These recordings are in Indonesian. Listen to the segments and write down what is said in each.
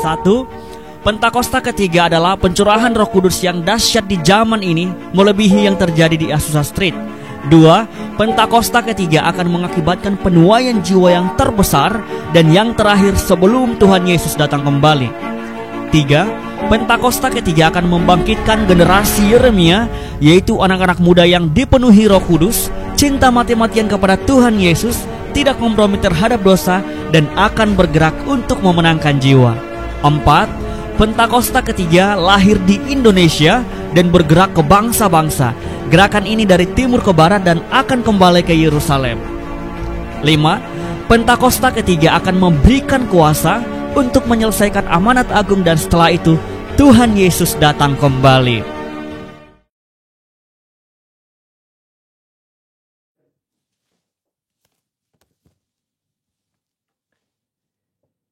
1. Pentakosta ketiga adalah pencurahan Roh Kudus yang dahsyat di zaman ini melebihi yang terjadi di Azusa Street. 2. Pentakosta ketiga akan mengakibatkan penuaian jiwa yang terbesar dan yang terakhir sebelum Tuhan Yesus datang kembali. 3. Pentakosta ketiga akan membangkitkan generasi Yeremia, yaitu anak-anak muda yang dipenuhi Roh Kudus, cinta mati-matian kepada Tuhan Yesus, tidak kompromi terhadap dosa, dan akan bergerak untuk memenangkan jiwa. 4. Pentakosta ketiga lahir di Indonesia dan bergerak ke bangsa-bangsa. Gerakan ini dari timur ke barat dan akan kembali ke Yerusalem. 5. Pentakosta ketiga akan memberikan kuasa untuk menyelesaikan amanat agung, dan setelah itu Tuhan Yesus datang kembali.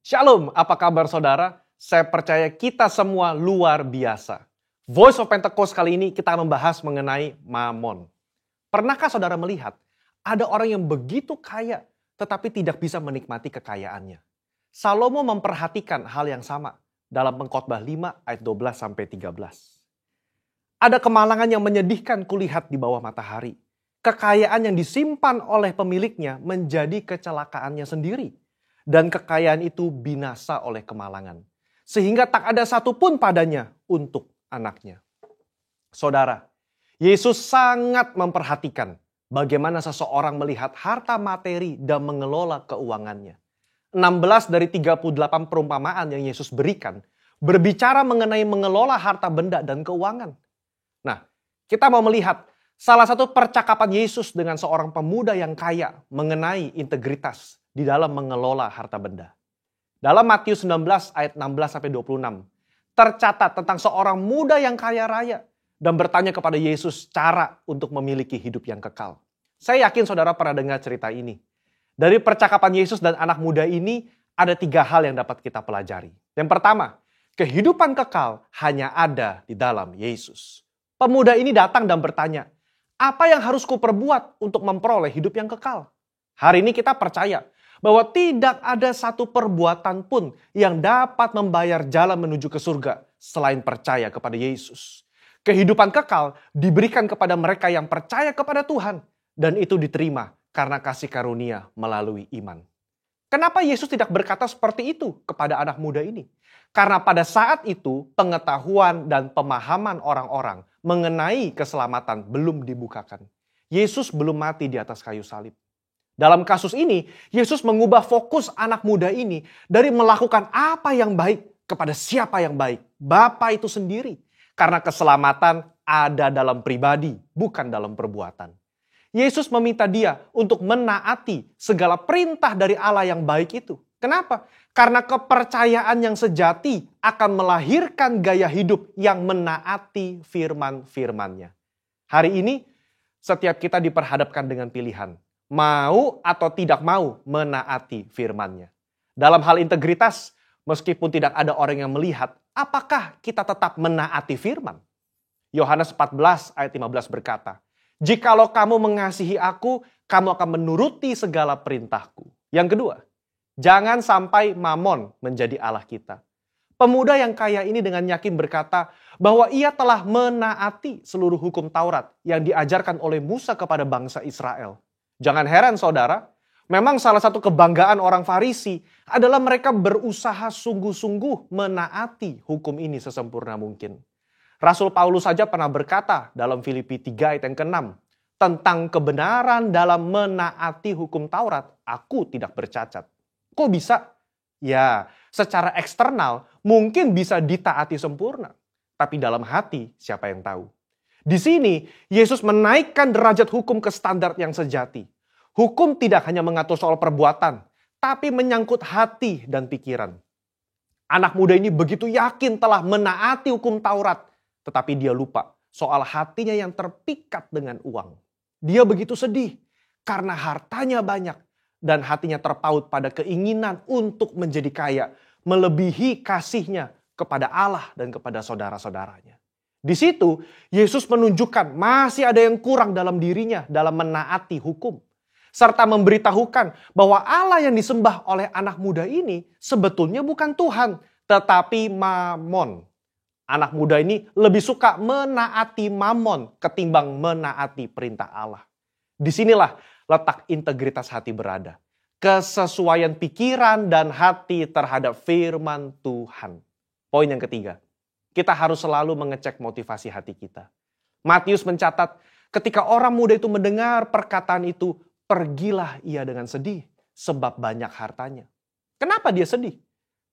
Shalom, apa kabar saudara? Saya percaya kita semua luar biasa. Voice of Pentecost kali ini kita membahas mengenai Mamon. Pernahkah saudara melihat ada orang yang begitu kaya tetapi tidak bisa menikmati kekayaannya? Salomo memperhatikan hal yang sama dalam Pengkhotbah 5 ayat 12-13. Ada kemalangan yang menyedihkan kulihat di bawah matahari. Kekayaan yang disimpan oleh pemiliknya menjadi kecelakaannya sendiri. Dan kekayaan itu binasa oleh kemalangan. Sehingga tak ada satupun padanya untuk anaknya. Saudara, Yesus sangat memperhatikan bagaimana seseorang melihat harta materi dan mengelola keuangannya. 16 dari 38 perumpamaan yang Yesus berikan berbicara mengenai mengelola harta benda dan keuangan. Nah, kita mau melihat salah satu percakapan Yesus dengan seorang pemuda yang kaya mengenai integritas di dalam mengelola harta benda. Dalam Matius 19 ayat 16-26, tercatat tentang seorang muda yang kaya raya dan bertanya kepada Yesus cara untuk memiliki hidup yang kekal. Saya yakin saudara pernah dengar cerita ini. Dari percakapan Yesus dan anak muda ini, ada 3 hal yang dapat kita pelajari. Yang pertama, kehidupan kekal hanya ada di dalam Yesus. Pemuda ini datang dan bertanya, apa yang harus kuperbuat untuk memperoleh hidup yang kekal? Hari ini kita percaya bahwa tidak ada satu perbuatan pun yang dapat membayar jalan menuju ke surga selain percaya kepada Yesus. Kehidupan kekal diberikan kepada mereka yang percaya kepada Tuhan, dan itu diterima karena kasih karunia melalui iman. Kenapa Yesus tidak berkata seperti itu kepada anak muda ini? Karena pada saat itu pengetahuan dan pemahaman orang-orang mengenai keselamatan belum dibukakan. Yesus belum mati di atas kayu salib. Dalam kasus ini, Yesus mengubah fokus anak muda ini dari melakukan apa yang baik kepada siapa yang baik. Bapa itu sendiri. Karena keselamatan ada dalam pribadi, bukan dalam perbuatan. Yesus meminta dia untuk menaati segala perintah dari Allah yang baik itu. Kenapa? Karena kepercayaan yang sejati akan melahirkan gaya hidup yang menaati firman-firmannya. Hari ini, setiap kita diperhadapkan dengan pilihan. Mau atau tidak mau menaati firman-Nya. Dalam hal integritas, meskipun tidak ada orang yang melihat, apakah kita tetap menaati firman? Yohanes 14 ayat 15 berkata, "Jikalau kamu mengasihi aku, kamu akan menuruti segala perintahku." Yang kedua, jangan sampai mamon menjadi Allah kita. Pemuda yang kaya ini dengan yakin berkata bahwa ia telah menaati seluruh hukum Taurat yang diajarkan oleh Musa kepada bangsa Israel. Jangan heran saudara, memang salah satu kebanggaan orang Farisi adalah mereka berusaha sungguh-sungguh menaati hukum ini sesempurna mungkin. Rasul Paulus saja pernah berkata dalam Filipi 3 ayat yang ke-6, tentang kebenaran dalam menaati hukum Taurat, aku tidak bercacat. Kok bisa? Ya, secara eksternal mungkin bisa ditaati sempurna. Tapi dalam hati siapa yang tahu? Di sini, Yesus menaikkan derajat hukum ke standar yang sejati. Hukum tidak hanya mengatur soal perbuatan, tapi menyangkut hati dan pikiran. Anak muda ini begitu yakin telah menaati hukum Taurat, tetapi dia lupa soal hatinya yang terpikat dengan uang. Dia begitu sedih karena hartanya banyak dan hatinya terpaut pada keinginan untuk menjadi kaya, melebihi kasihnya kepada Allah dan kepada saudara-saudaranya. Di situ, Yesus menunjukkan masih ada yang kurang dalam dirinya dalam menaati hukum. Serta memberitahukan bahwa Allah yang disembah oleh anak muda ini sebetulnya bukan Tuhan, tetapi mamon. Anak muda ini lebih suka menaati mamon ketimbang menaati perintah Allah. Disinilah letak integritas hati berada. Kesesuaian pikiran dan hati terhadap firman Tuhan. Poin yang ketiga, kita harus selalu mengecek motivasi hati kita. Matius mencatat, ketika orang muda itu mendengar perkataan itu, pergilah ia dengan sedih sebab banyak hartanya. Kenapa dia sedih?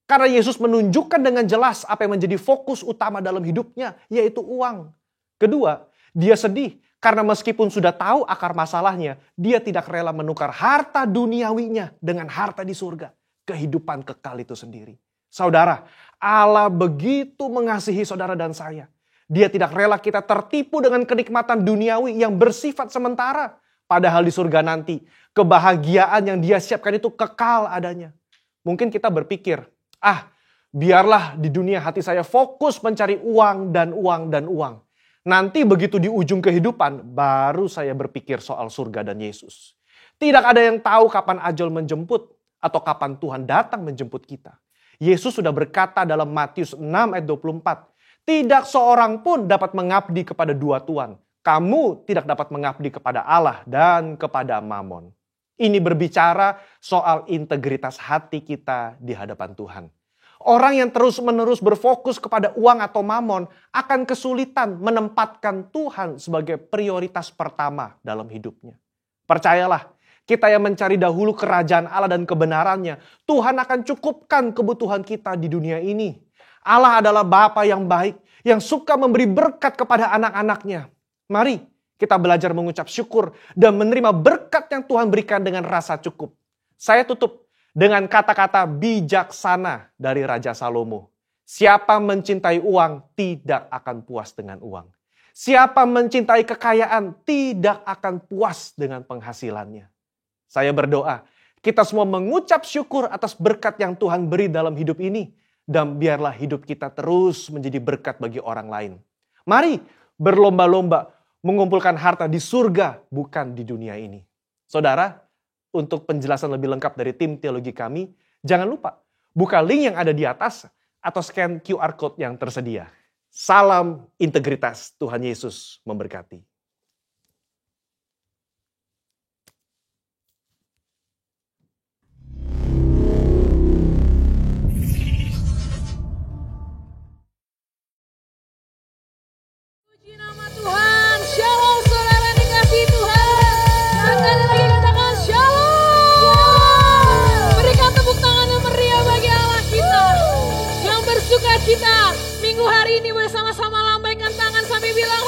Karena Yesus menunjukkan dengan jelas apa yang menjadi fokus utama dalam hidupnya, yaitu uang. Kedua, dia sedih karena meskipun sudah tahu akar masalahnya, dia tidak rela menukar harta duniawinya dengan harta di surga. Kehidupan kekal itu sendiri. Saudara, Allah begitu mengasihi saudara dan saya. Dia tidak rela kita tertipu dengan kenikmatan duniawi yang bersifat sementara. Padahal di surga nanti, kebahagiaan yang dia siapkan itu kekal adanya. Mungkin kita berpikir, biarlah di dunia hati saya fokus mencari uang dan uang dan uang. Nanti begitu di ujung kehidupan, baru saya berpikir soal surga dan Yesus. Tidak ada yang tahu kapan ajal menjemput atau kapan Tuhan datang menjemput kita. Yesus sudah berkata dalam Matius 6 ayat 24, tidak seorang pun dapat mengabdi kepada dua tuan. Kamu tidak dapat mengabdi kepada Allah dan kepada Mamon. Ini berbicara soal integritas hati kita di hadapan Tuhan. Orang yang terus-menerus berfokus kepada uang atau mamon akan kesulitan menempatkan Tuhan sebagai prioritas pertama dalam hidupnya. Percayalah, kita yang mencari dahulu kerajaan Allah dan kebenarannya, Tuhan akan cukupkan kebutuhan kita di dunia ini. Allah adalah Bapa yang baik, yang suka memberi berkat kepada anak-anaknya. Mari kita belajar mengucap syukur dan menerima berkat yang Tuhan berikan dengan rasa cukup. Saya tutup dengan kata-kata bijaksana dari Raja Salomo. Siapa mencintai uang tidak akan puas dengan uang. Siapa mencintai kekayaan tidak akan puas dengan penghasilannya. Saya berdoa, kita semua mengucap syukur atas berkat yang Tuhan beri dalam hidup ini. Dan biarlah hidup kita terus menjadi berkat bagi orang lain. Mari berlomba-lomba mengumpulkan harta di surga, bukan di dunia ini. Saudara, untuk penjelasan lebih lengkap dari tim teologi kami, jangan lupa buka link yang ada di atas atau scan QR Code yang tersedia. Salam integritas, Tuhan Yesus memberkati. Puji nama Tuhan, shalom saudara dikasihi Tuhan. Sekali lagi katakan shalom. Berikan tepuk tangan yang meriah bagi Allah kita yang bersuka cita. Minggu hari ini bersama-sama lambaikan tangan sambil bilang,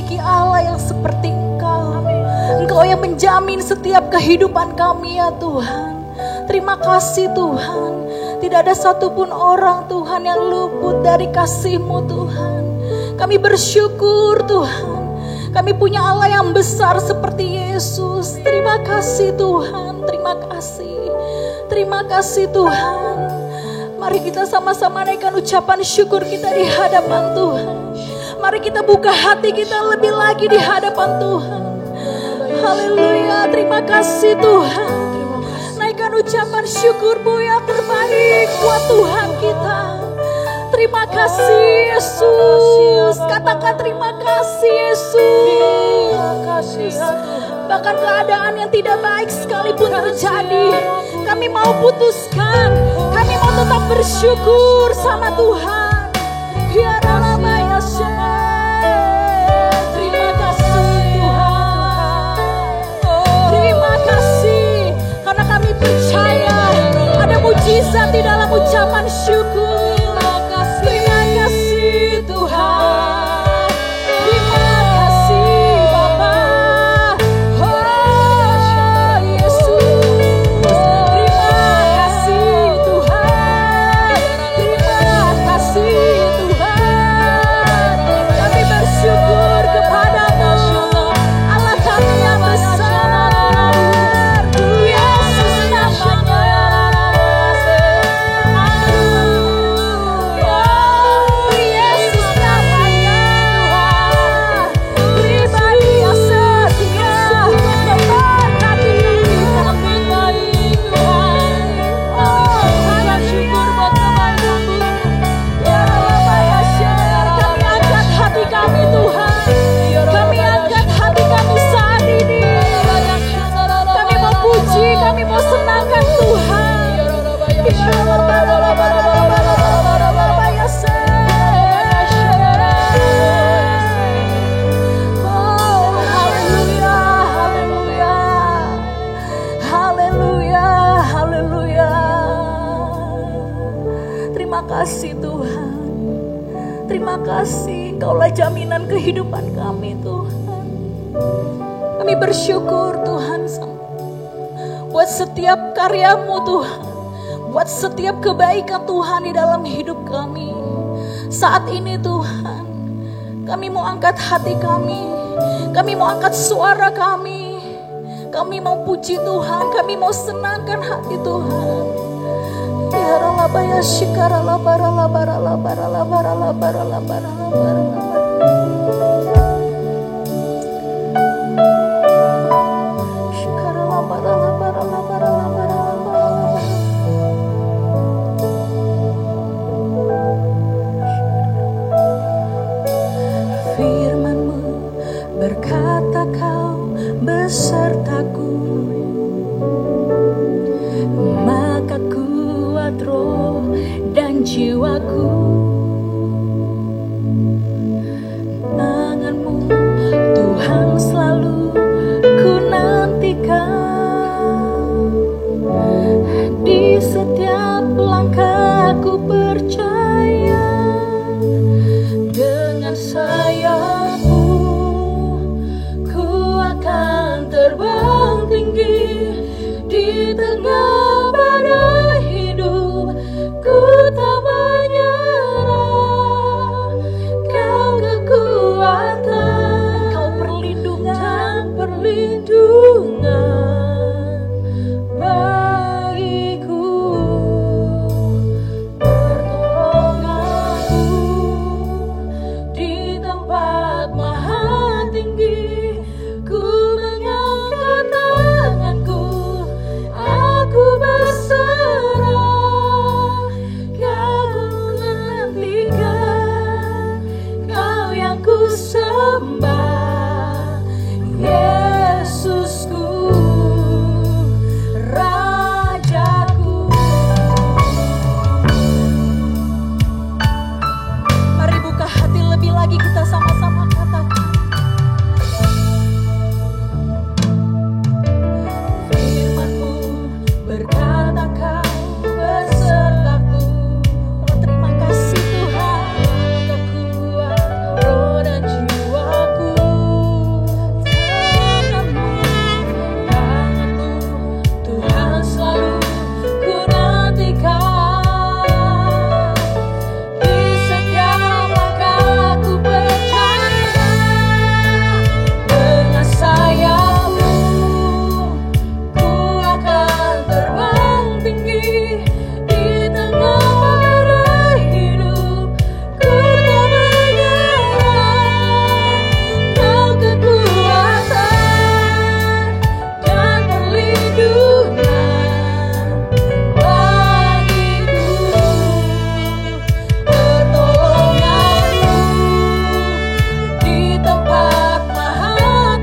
memiliki Allah yang seperti Engkau. Engkau yang menjamin setiap kehidupan kami ya Tuhan. Terima kasih Tuhan. Tidak ada satupun orang Tuhan yang luput dari kasih-Mu Tuhan. Kami bersyukur Tuhan. Kami punya Allah yang besar seperti Yesus. Terima kasih Tuhan. Terima kasih. Terima kasih Tuhan. Mari kita sama-sama naikkan ucapan syukur kita di hadapan Tuhan. Mari kita buka hati kita lebih lagi di hadapan Tuhan. Haleluya, terima kasih Tuhan. Naikkan ucapan syukur-Mu yang terbaik buat Tuhan kita. Terima kasih Yesus. Katakan terima kasih Yesus. Bahkan keadaan yang tidak baik sekalipun terjadi, kami mau putuskan, kami mau tetap bersyukur sama Tuhan. Biarlah terima kasih Tuhan. Terima kasih karena kami percaya ada mujizat di dalam ucapan syukur. Terima kasih Tuhan. Terima kasih Bapa. Oh Yesus. Terima kasih Tuhan. Terima kasih Tuhan. Kami bersyukur kepada-Mu, Allah kami yang besar. Yesus namanya. Yesus namanya. Pribadi yang setia memberkati kami baik Tuhan. Oh, hanya syukur buat kebaikan-Mu. Ya Allah ya Syekh, kami angkat hati kami Tuhan. Kami angkat hati kami saat ini. Kami mau puji, kami mau senangkan Tuhan. Oh, haleluya, haleluya. Haleluya, haleluya. Terima kasih Tuhan. Terima kasih, Kaulah jaminan kehidupan kami Tuhan. Kami bersyukur Tuhan buat setiap karya-Mu Tuhan, buat setiap kebaikan Tuhan di dalam hidup kami. Saat ini Tuhan, kami mau angkat hati kami mau angkat suara kami mau puji Tuhan, kami mau senangkan hati Tuhan. Ya Allah ya syikara la bara la bara la bara la bara la bara la bara la bara la bara. Syikara la bara la bara la bara la bara la bara la bara. Firman-Mu berkata Kau besertaku, maka kuat roh dan jiwaku. Tangan-Mu Tuhan selalu ku nantikan, di setiap langkah ku percaya. Dengan sayap-Mu ku akan terbang tinggi di tengah badai hidup. Ku tak menyerah, Kau kekuatan, Kau perlindungan,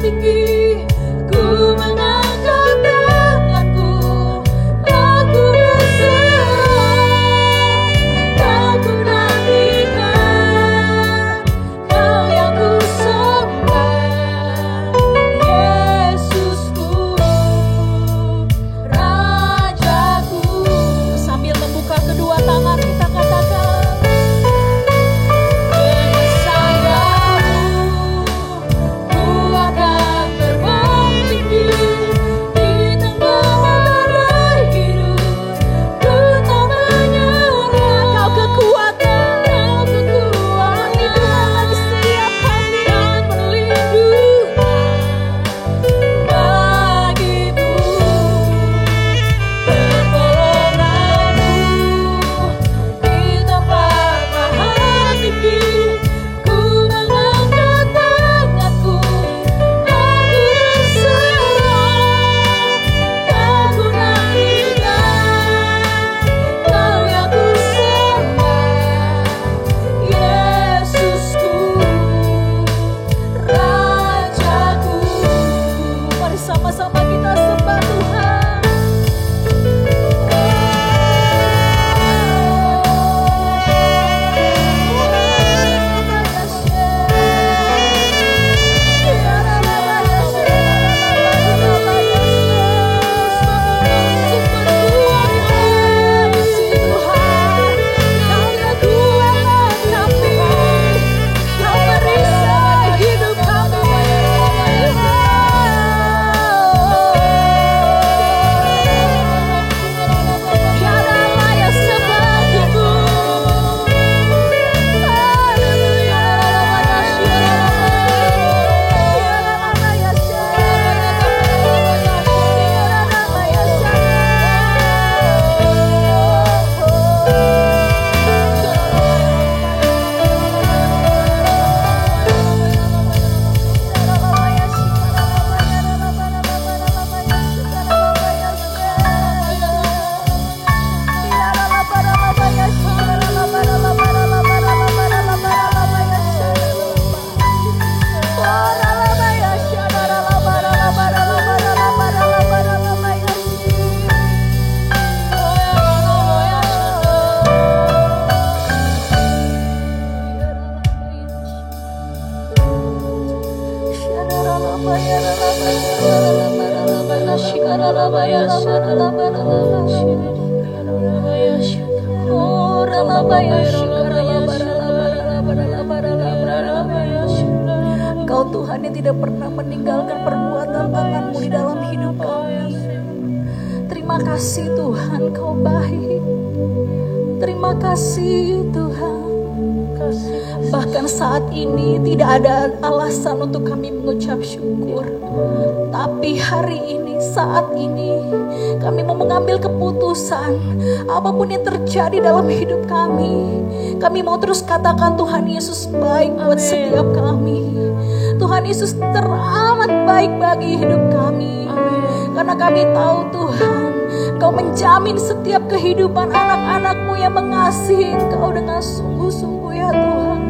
tinggi, ku mengangkat tanganku, aku berserah, kau ku nantikan, kau yang ku sembah, Yesusku, Rajaku. Sambil membuka kedua tangan kita katakan, dengan sayapmu ku akan terbang tinggi di tengah badai hidup, ku tak menyerah. Kau kekuatan, perlindungan bagi setiap kami, perlindungan bagimu, pertolonganmu di tempat maha tinggi. Ku mengangkat tanganku, aku berserah, kau ku nantikan, kau yang ku sembah, Yesusku, Rajaku. Mari sama-sama kita sembah Tuhan. Kau Tuhan yang tidak pernah meninggalkan perbuatan tangan-Mu di dalam hidup kami. Terima kasih Tuhan, Kau baik. Terima kasih Tuhan. Bahkan saat ini tidak ada alasan untuk kami mengucap syukur. Tapi hari ini, saat ini, kami mau mengambil keputusan. Apapun yang terjadi dalam hidup kami mau terus katakan Tuhan Yesus baik buat setiap kami. Tuhan Yesus teramat baik bagi hidup kami. Karena kami tahu Tuhan, Kau menjamin setiap kehidupan anak-anak-Mu yang mengasihi Engkau dengan sungguh-sungguh ya Tuhan.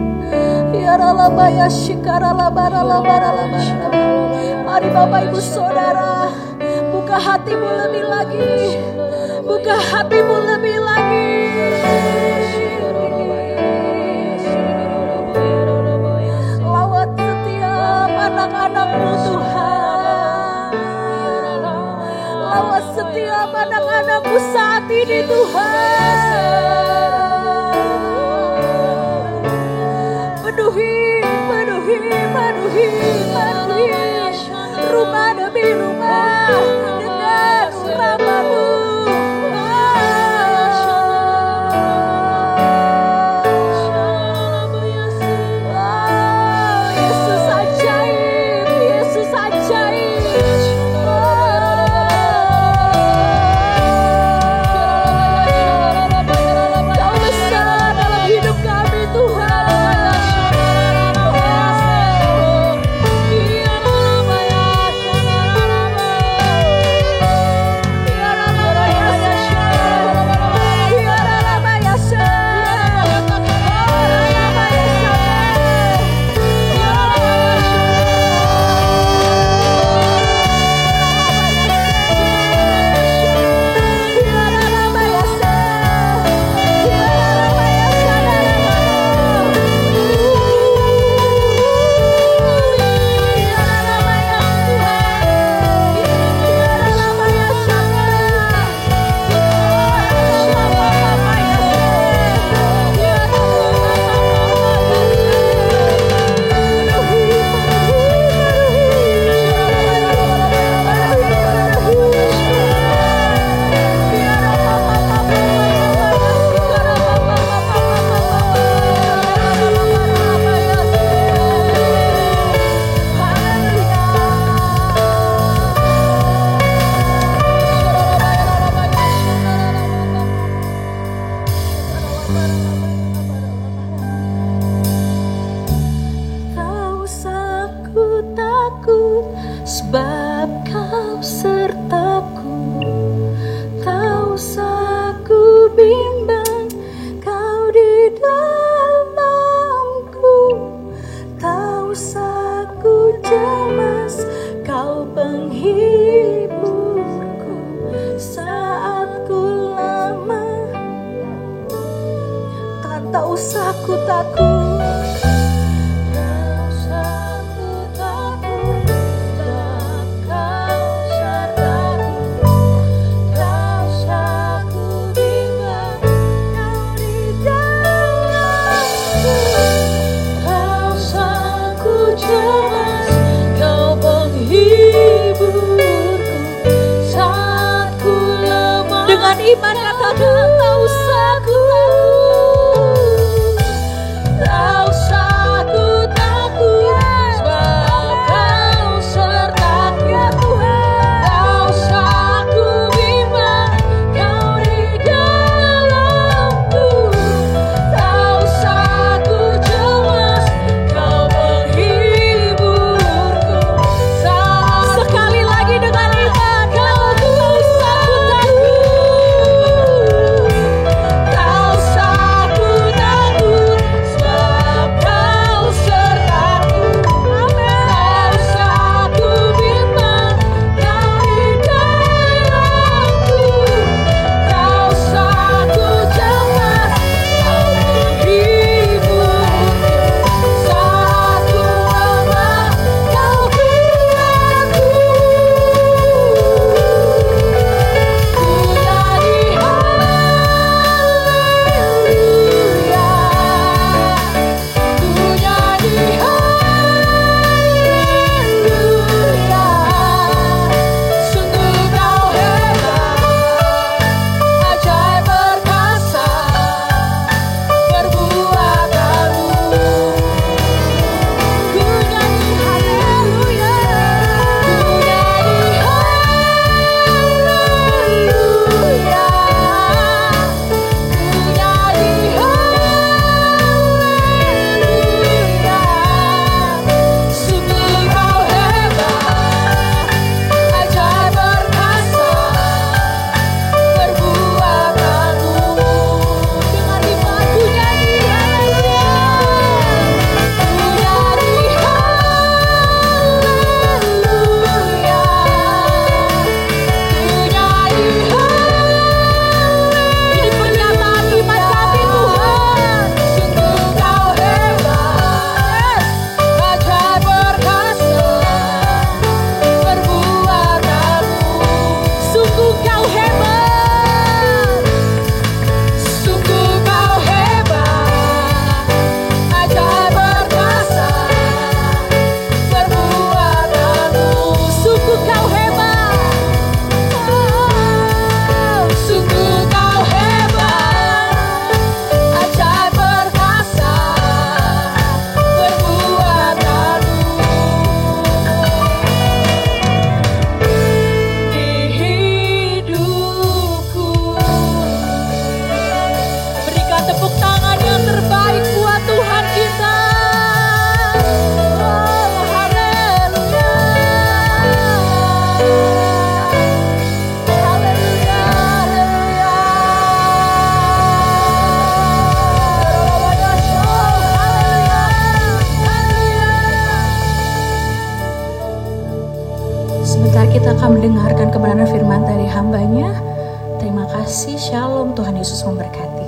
Ya Ralaba ya Shikaralaba Ralaba Ralaba. Mari Bapak Ibu Saudara, buka hatimu lebih lagi. Buka hatimu lebih lagi. Lawat setiap anak-anak-Mu Tuhan. Lawat setiap anak-anak-Mu saat ini Tuhan. Penuhi rumah demi rumah dengan urapan-Mu. Yesus ajaib, Yesus ajaib. Kau besar dalam hidup kami Tuhan. sebab Kau sertaku. Tak usah ku bimbang, Kau di dalamku. Tak usah ku cemas, Kau penghiburku saat ku lemah. Tak usah ku takut. Iman katakan tak usah ku takut, tak usah ku takut, sebab Kau sertaku ya Tuhan. Tak usah ku bimbang, Kau di dalamku. Tak usah ku cemas, Kau penghiburku. Sekali lagi dengan iman, Kau tak usah ku takut. Kita akan mendengarkan kebenaran firman dari hamba-Nya. Terima kasih, shalom, Tuhan Yesus memberkati.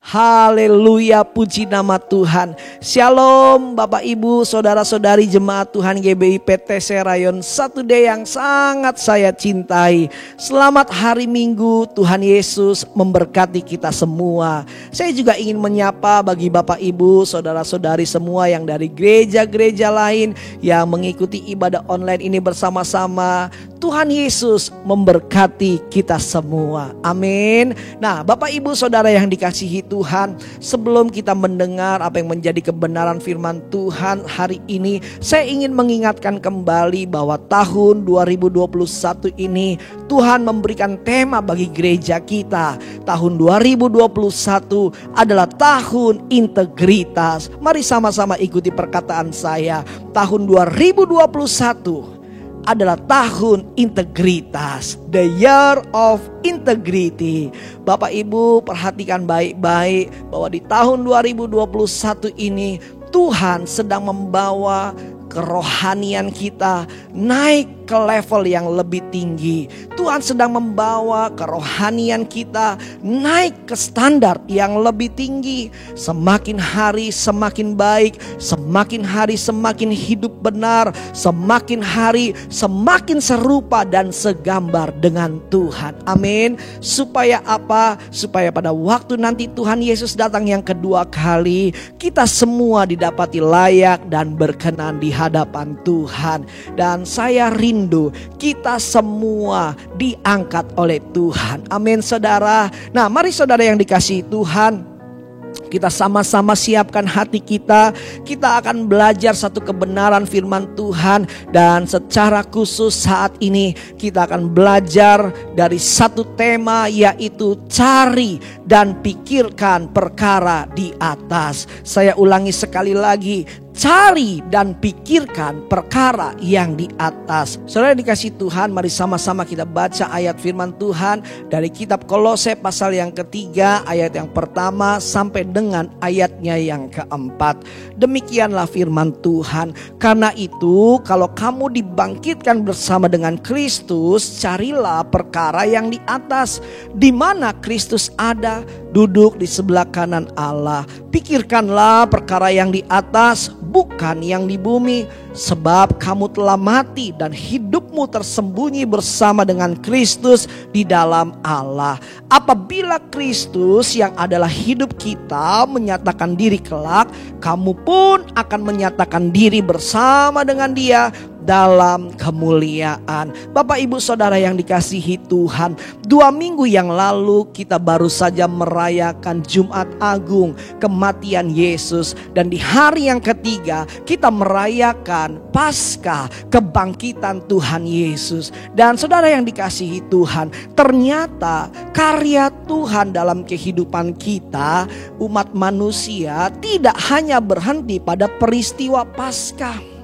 Haleluya, puji nama Tuhan. Shalom Bapak Ibu, saudara-saudari jemaat Tuhan GBI PTC Rayon 1D yang sangat saya cintai. Selamat hari Minggu, Tuhan Yesus memberkati kita semua. Saya juga ingin menyapa bagi Bapak Ibu, saudara-saudari semua yang dari gereja-gereja lain yang mengikuti ibadah online ini bersama-sama. Tuhan Yesus memberkati kita semua. Amin. Nah, Bapak Ibu Saudara yang dikasihi Tuhan, sebelum kita mendengar apa yang menjadi kebenaran firman Tuhan hari ini, saya ingin mengingatkan kembali bahwa tahun 2021 ini Tuhan memberikan tema bagi gereja kita. Tahun 2021 adalah tahun integritas. Mari sama-sama ikuti perkataan saya. Tahun 2021 adalah tahun integritas, the year of integrity. Bapak Ibu perhatikan baik-baik bahwa di tahun 2021 ini Tuhan sedang membawa kerohanian kita naik ke level yang lebih tinggi. Tuhan sedang membawa kerohanian kita naik ke standar yang lebih tinggi. Semakin hari semakin baik, semakin hari semakin hidup benar, semakin hari semakin serupa dan segambar dengan Tuhan. Amin. Supaya apa? Supaya pada waktu nanti Tuhan Yesus datang yang kedua kali, kita semua didapati layak dan berkenan di hadapan Tuhan. Dan saya rindu kita semua diangkat oleh Tuhan. Amin saudara. Nah mari saudara yang dikasihi Tuhan, kita sama-sama siapkan hati kita. Kita akan belajar satu kebenaran firman Tuhan. Dan secara khusus saat ini kita akan belajar dari satu tema, yaitu cari dan pikirkan perkara di atas. Saya ulangi sekali lagi, cari dan pikirkan perkara yang di atas. Saudara dikasih Tuhan, mari sama-sama kita baca ayat firman Tuhan dari kitab Kolose pasal yang ketiga, ayat yang pertama sampai dengan ayatnya yang keempat. Demikianlah firman Tuhan. Karena itu, kalau kamu dibangkitkan bersama dengan Kristus, carilah perkara yang di atas, di mana Kristus ada, duduk di sebelah kanan Allah. Pikirkanlah perkara yang di atas, bukan yang di bumi, sebab kamu telah mati dan hidupmu tersembunyi bersama dengan Kristus di dalam Allah. Apabila Kristus yang adalah hidup kita menyatakan diri kelak, kamu pun akan menyatakan diri bersama dengan Dia dalam kemuliaan. Bapak Ibu Saudara yang dikasihi Tuhan, 2 minggu yang lalu kita baru saja merayakan Jumat Agung, kematian Yesus. Dan di hari yang ketiga kita merayakan Paskah, kebangkitan Tuhan Yesus. Dan saudara yang dikasihi Tuhan, ternyata karya Tuhan dalam kehidupan kita, umat manusia, tidak hanya berhenti pada peristiwa Paskah.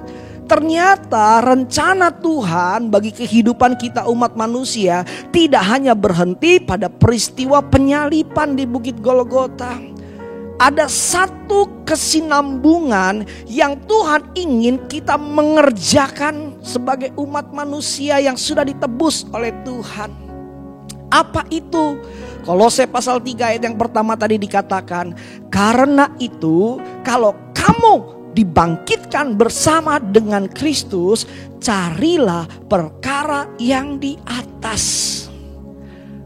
Ternyata rencana Tuhan bagi kehidupan kita umat manusia tidak hanya berhenti pada peristiwa penyaliban di Bukit Golgota. Ada satu kesinambungan yang Tuhan ingin kita mengerjakan sebagai umat manusia yang sudah ditebus oleh Tuhan. Apa itu? Kolose pasal 3 ayat yang pertama tadi dikatakan, karena itu kalau kamu dibangkitkan bersama dengan Kristus, carilah perkara yang di atas.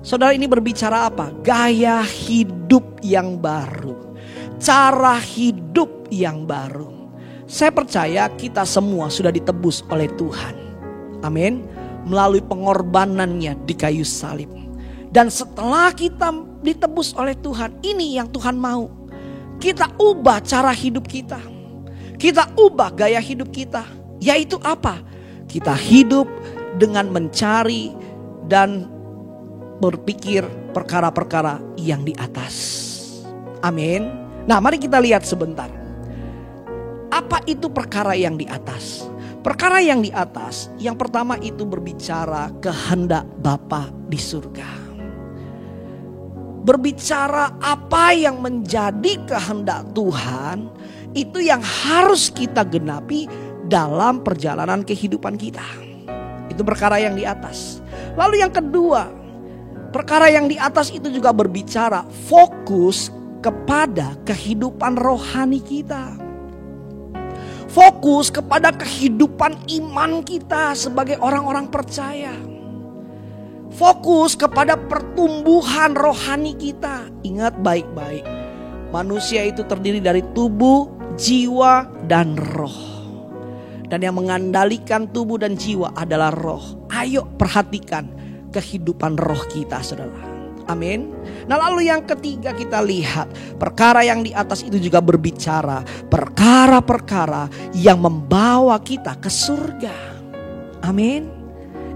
Saudara, ini berbicara apa? Gaya hidup yang baru, cara hidup yang baru. Saya percaya kita semua sudah ditebus oleh Tuhan. Amin. Melalui pengorbanannya di kayu salib. Dan setelah kita ditebus oleh Tuhan, ini yang Tuhan mau. Kita ubah cara hidup kita. Kita ubah gaya hidup kita. Yaitu apa? Kita hidup dengan mencari dan berpikir perkara-perkara yang di atas. Amin. Nah mari kita lihat sebentar. Apa itu perkara yang di atas? Perkara yang di atas, yang pertama itu berbicara kehendak Bapa di surga. Berbicara apa yang menjadi kehendak Tuhan, itu yang harus kita genapi dalam perjalanan kehidupan kita. Itu perkara yang di atas. Lalu yang kedua, perkara yang di atas itu juga berbicara fokus kepada kehidupan rohani kita. Fokus kepada kehidupan iman kita sebagai orang-orang percaya. Fokus kepada pertumbuhan rohani kita. Ingat baik-baik, manusia itu terdiri dari tubuh, jiwa, dan roh. Dan yang mengandalkan tubuh dan jiwa adalah roh. Ayo perhatikan kehidupan roh kita, saudara. Amin. Nah, lalu yang ketiga kita lihat perkara yang di atas itu juga berbicara perkara-perkara yang membawa kita ke surga. Amin.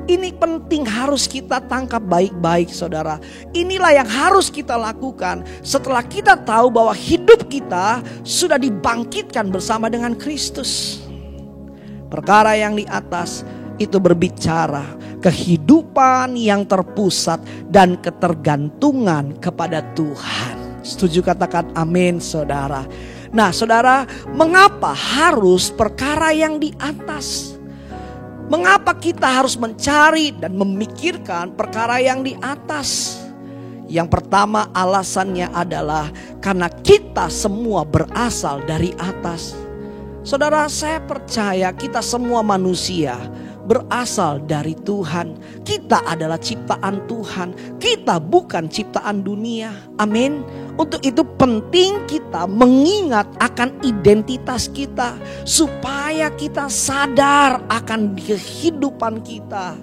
Ini penting, harus kita tangkap baik-baik, saudara. Inilah yang harus kita lakukan setelah kita tahu bahwa hidup kita sudah dibangkitkan bersama dengan Kristus. Perkara yang di atas itu berbicara kehidupan yang terpusat dan ketergantungan kepada Tuhan. Setuju, katakan amin, saudara. Nah, saudara, mengapa harus perkara yang di atas? Mengapa kita harus mencari dan memikirkan perkara yang di atas? Yang pertama, alasannya adalah karena kita semua berasal dari atas. Saudara, saya percaya kita semua manusia berasal dari Tuhan. Kita adalah ciptaan Tuhan. Kita bukan ciptaan dunia. Amin. Untuk itu penting kita mengingat akan identitas kita, supaya kita sadar akan kehidupan kita,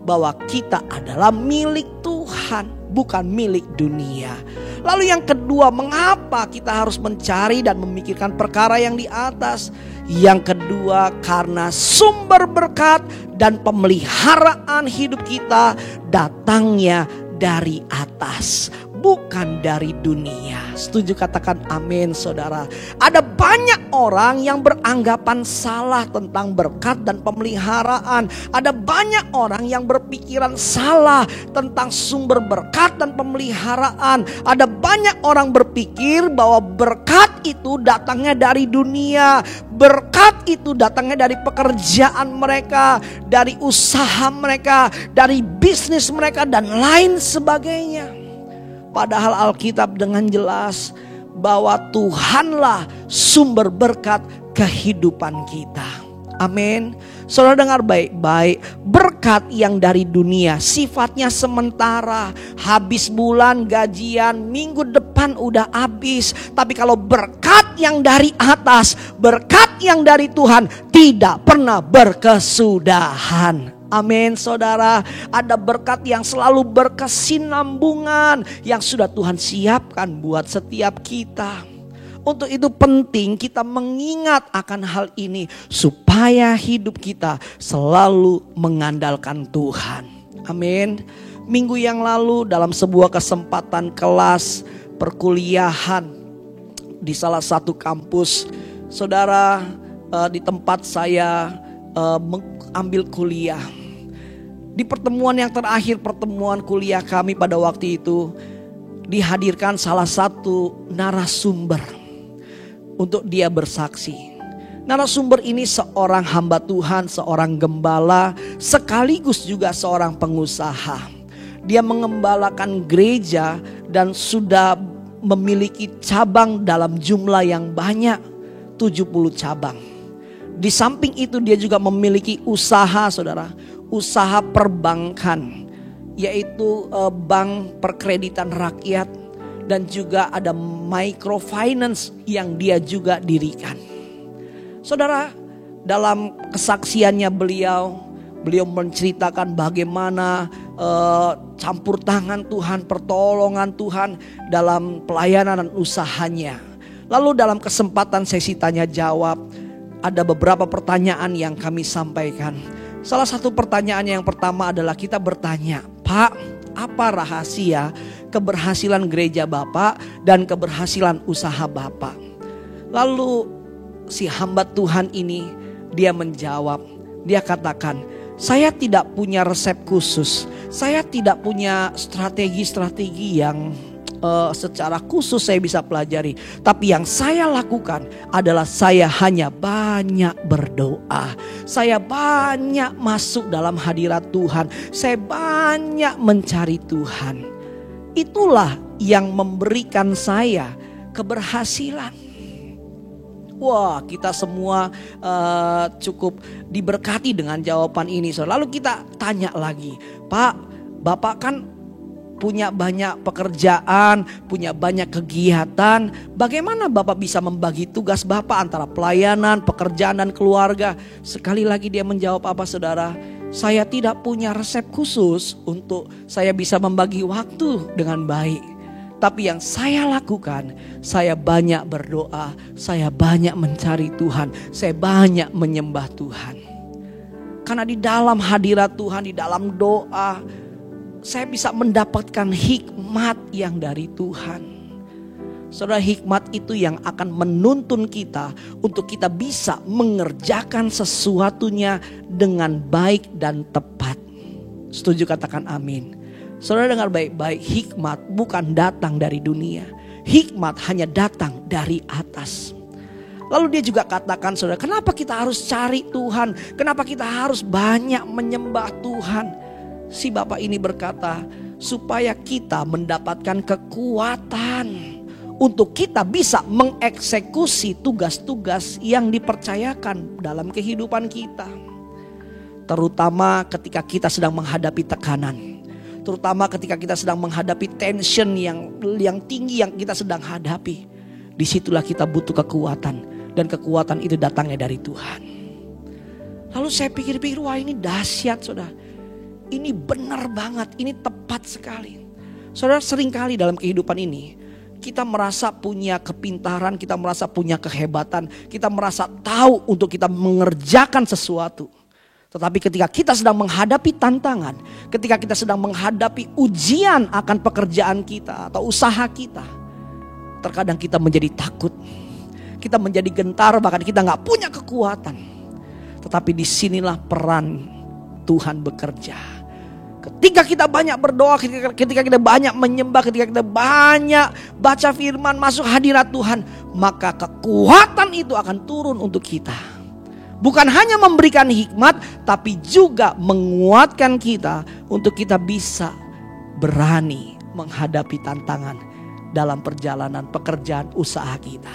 bahwa kita adalah milik Tuhan, bukan milik dunia. Lalu yang kedua, mengapa kita harus mencari dan memikirkan perkara yang di atas? Yang kedua, karena sumber berkat dan pemeliharaan hidup kita datangnya dari atas, bukan dari dunia. Setuju, katakan amin, saudara. Ada banyak orang yang beranggapan salah tentang berkat dan pemeliharaan. Ada banyak orang yang berpikiran salah tentang sumber berkat dan pemeliharaan. Ada banyak orang berpikir bahwa berkat itu datangnya dari dunia. Berkat itu datangnya dari pekerjaan mereka, dari usaha mereka, dari bisnis mereka, dan lain sebagainya. Padahal Alkitab dengan jelas bahwa Tuhanlah sumber berkat kehidupan kita. Amin. Saudara, dengar baik-baik. Berkat yang dari dunia sifatnya sementara. Habis bulan gajian, minggu depan udah habis. Tapi kalau berkat yang dari atas, berkat yang dari Tuhan, tidak pernah berkesudahan. Amin, saudara. Ada berkat yang selalu berkesinambungan yang sudah Tuhan siapkan buat setiap kita. Untuk itu penting kita mengingat akan hal ini, supaya hidup kita selalu mengandalkan Tuhan. Amin. Minggu yang lalu dalam sebuah kesempatan kelas perkuliahan di salah satu kampus, saudara, di tempat saya mengambil kuliah. Di pertemuan yang terakhir, pertemuan kuliah kami pada waktu itu, dihadirkan salah satu narasumber untuk dia bersaksi. Narasumber ini seorang hamba Tuhan, seorang gembala, sekaligus juga seorang pengusaha. Dia mengembalakan gereja dan sudah memiliki cabang dalam jumlah yang banyak, 70 cabang. Di samping itu dia juga memiliki usaha, saudara, usaha perbankan, yaitu bank perkreditan rakyat, dan juga ada microfinance yang dia juga dirikan. Saudara, dalam kesaksiannya beliau menceritakan bagaimana campur tangan Tuhan, pertolongan Tuhan dalam pelayanan dan usahanya. Lalu dalam kesempatan sesi tanya jawab, ada beberapa pertanyaan yang kami sampaikan. Salah satu pertanyaan yang pertama adalah kita bertanya, Pak, apa rahasia keberhasilan gereja Bapak dan keberhasilan usaha Bapak? Lalu si hamba Tuhan ini dia menjawab, dia katakan, saya tidak punya resep khusus, saya tidak punya strategi-strategi yang secara khusus saya bisa pelajari. Tapi yang saya lakukan adalah saya hanya banyak berdoa. Saya banyak masuk dalam hadirat Tuhan. Saya banyak mencari Tuhan. Itulah yang memberikan saya keberhasilan. Wah, kita semua cukup diberkati dengan jawaban ini. Lalu kita tanya lagi, Pak, Bapak kan punya banyak pekerjaan, punya banyak kegiatan. Bagaimana Bapak bisa membagi tugas Bapak antara pelayanan, pekerjaan, dan keluarga? Sekali lagi dia menjawab apa saudara? Saya tidak punya resep khusus untuk saya bisa membagi waktu dengan baik. Tapi yang saya lakukan, saya banyak berdoa, saya banyak mencari Tuhan, saya banyak menyembah Tuhan. Karena di dalam hadirat Tuhan, di dalam doa, saya bisa mendapatkan hikmat yang dari Tuhan. Saudara, hikmat itu yang akan menuntun kita untuk kita bisa mengerjakan sesuatunya dengan baik dan tepat. Setuju, katakan amin. Saudara dengar baik-baik, hikmat bukan datang dari dunia. Hikmat hanya datang dari atas. Lalu dia juga katakan, saudara, kenapa kita harus cari Tuhan? Kenapa kita harus banyak menyembah Tuhan? Si Bapak ini berkata, supaya kita mendapatkan kekuatan untuk kita bisa mengeksekusi tugas-tugas yang dipercayakan dalam kehidupan kita. Terutama ketika kita sedang menghadapi tekanan. Terutama ketika kita sedang menghadapi tension yang tinggi yang kita sedang hadapi. Disitulah kita butuh kekuatan. Dan kekuatan itu datangnya dari Tuhan. Lalu saya pikir-pikir, wah ini dahsyat saudara. Ini benar banget, ini tepat sekali. Saudara, seringkali dalam kehidupan ini kita merasa punya kepintaran, kita merasa punya kehebatan, kita merasa tahu untuk kita mengerjakan sesuatu. Tetapi ketika kita sedang menghadapi tantangan, ketika kita sedang menghadapi ujian akan pekerjaan kita atau usaha kita, terkadang kita menjadi takut, kita menjadi gentar, bahkan kita gak punya kekuatan. Tetapi disinilah peran Tuhan bekerja. Ketika kita banyak berdoa, ketika kita banyak menyembah, ketika kita banyak baca firman, masuk hadirat Tuhan, maka kekuatan itu akan turun untuk kita. Bukan hanya memberikan hikmat, tapi juga menguatkan kita untuk kita bisa berani menghadapi tantangan dalam perjalanan pekerjaan usaha kita.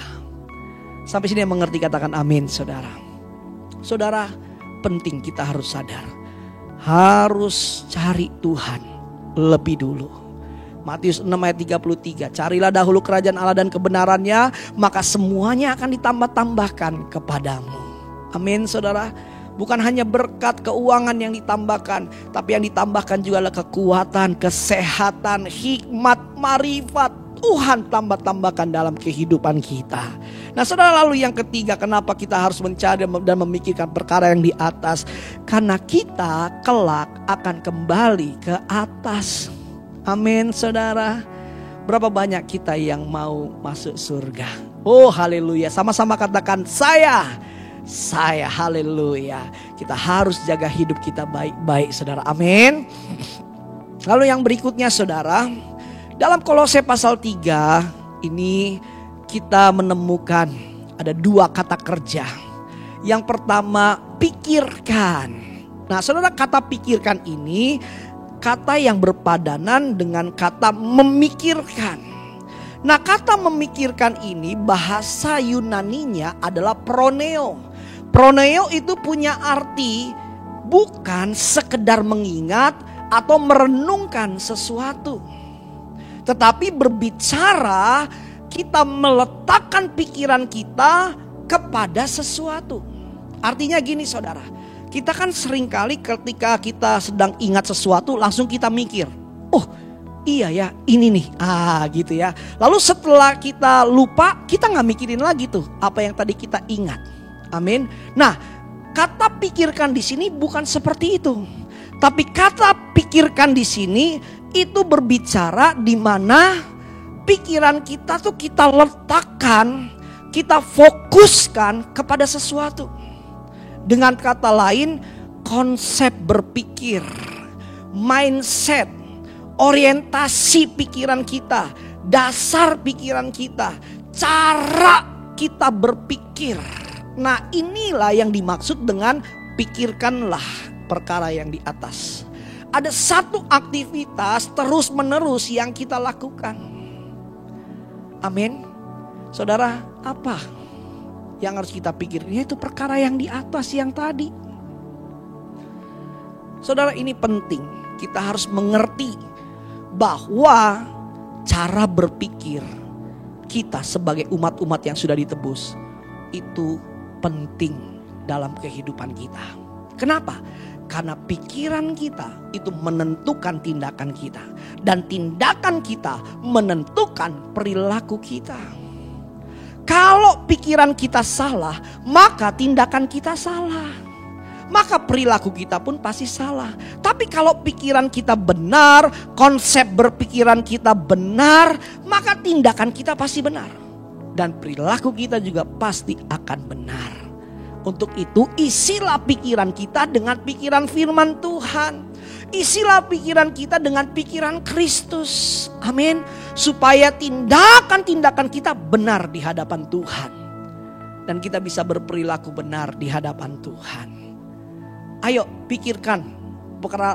Sampai sini yang mengerti katakan amin saudara. Saudara, penting kita harus sadar. Harus cari Tuhan lebih dulu. Matius 6 ayat 33. Carilah dahulu kerajaan Allah dan kebenarannya, maka semuanya akan ditambah-tambahkan kepadamu. Amin saudara. Bukan hanya berkat keuangan yang ditambahkan, tapi yang ditambahkan juga adalah kekuatan, kesehatan, hikmat, marifat. Tuhan tambah-tambahkan dalam kehidupan kita. Nah saudara, lalu yang ketiga, kenapa kita harus mencari dan memikirkan perkara yang di atas? Karena kita kelak akan kembali ke atas. Amin saudara. Berapa banyak kita yang mau masuk surga? Oh haleluya. Sama-sama katakan saya, haleluya. Kita harus jaga hidup kita baik-baik saudara. Amin. Lalu yang berikutnya saudara, dalam Kolose pasal 3 ini kita menemukan ada dua kata kerja. Yang pertama, pikirkan. Nah saudara, kata pikirkan ini kata yang berpadanan dengan kata memikirkan. Nah kata memikirkan ini bahasa Yunaninya adalah proneo. Proneo itu punya arti bukan sekedar mengingat atau merenungkan sesuatu, tetapi berbicara kita meletakkan pikiran kita kepada sesuatu. Artinya gini saudara, kita kan seringkali ketika kita sedang ingat sesuatu langsung kita mikir, oh iya ya ini nih, gitu ya. Lalu setelah kita lupa, kita gak mikirin lagi tuh apa yang tadi kita ingat. Amin. Nah kata pikirkan di sini bukan seperti itu. Tapi kata pikirkan di sini itu berbicara di mana pikiran kita tuh kita letakkan, kita fokuskan kepada sesuatu. Dengan kata lain, konsep berpikir, mindset, orientasi pikiran kita, dasar pikiran kita, cara kita berpikir. Nah inilah yang dimaksud dengan pikirkanlah perkara yang di atas. Ada satu aktivitas terus menerus yang kita lakukan. Amin. Saudara, apa yang harus kita pikirin? Yaitu perkara yang di atas yang tadi. Saudara, ini penting. Kita harus mengerti bahwa cara berpikir kita sebagai umat-umat yang sudah ditebus itu penting dalam kehidupan kita. Kenapa? Karena pikiran kita itu menentukan tindakan kita. Dan tindakan kita menentukan perilaku kita. Kalau pikiran kita salah, maka tindakan kita salah. Maka perilaku kita pun pasti salah. Tapi kalau pikiran kita benar, konsep berpikiran kita benar, maka tindakan kita pasti benar. Dan perilaku kita juga pasti akan benar. Untuk itu isilah pikiran kita dengan pikiran firman Tuhan. Isilah pikiran kita dengan pikiran Kristus. Amin. Supaya tindakan-tindakan kita benar di hadapan Tuhan. Dan kita bisa berperilaku benar di hadapan Tuhan. Ayo pikirkan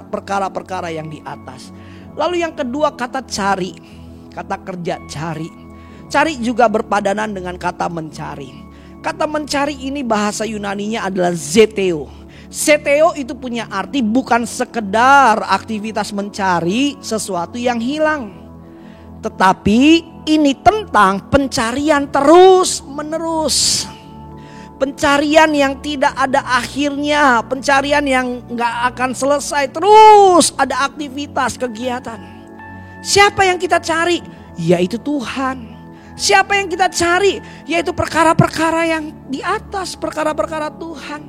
perkara-perkara yang di atas. Lalu yang kedua kata cari. Kata kerja cari. Cari juga berpadanan dengan kata mencari. Kata mencari ini bahasa Yunaninya adalah zeteo. Zeteo itu punya arti bukan sekedar aktivitas mencari sesuatu yang hilang. Tetapi ini tentang pencarian terus menerus. Pencarian yang tidak ada akhirnya. Pencarian yang gak akan selesai. Terus ada aktivitas kegiatan. Siapa yang kita cari? Yaitu Tuhan. Siapa yang kita cari? Yaitu perkara-perkara yang di atas, perkara-perkara Tuhan.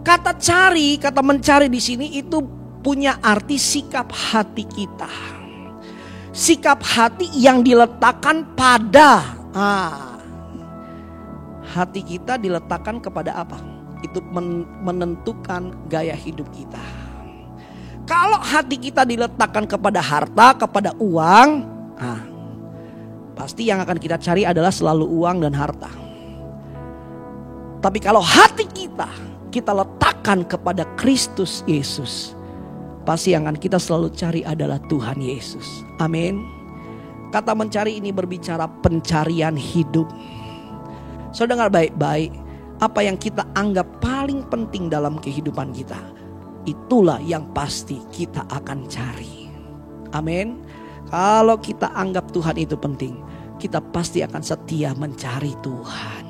Kata cari, kata mencari di sini itu punya arti sikap hati kita. Sikap hati yang diletakkan pada hati kita diletakkan kepada apa? Itu menentukan gaya hidup kita. Kalau hati kita diletakkan kepada harta, kepada uang, pasti yang akan kita cari adalah selalu uang dan harta. Tapi kalau hati kita letakkan kepada Kristus Yesus, pasti yang akan kita selalu cari adalah Tuhan Yesus. Amin. Kata mencari ini berbicara pencarian hidup. Saudara dengar baik-baik, apa yang kita anggap paling penting dalam kehidupan kita, itulah yang pasti kita akan cari. Amin. Kalau kita anggap Tuhan itu penting, kita pasti akan setia mencari Tuhan.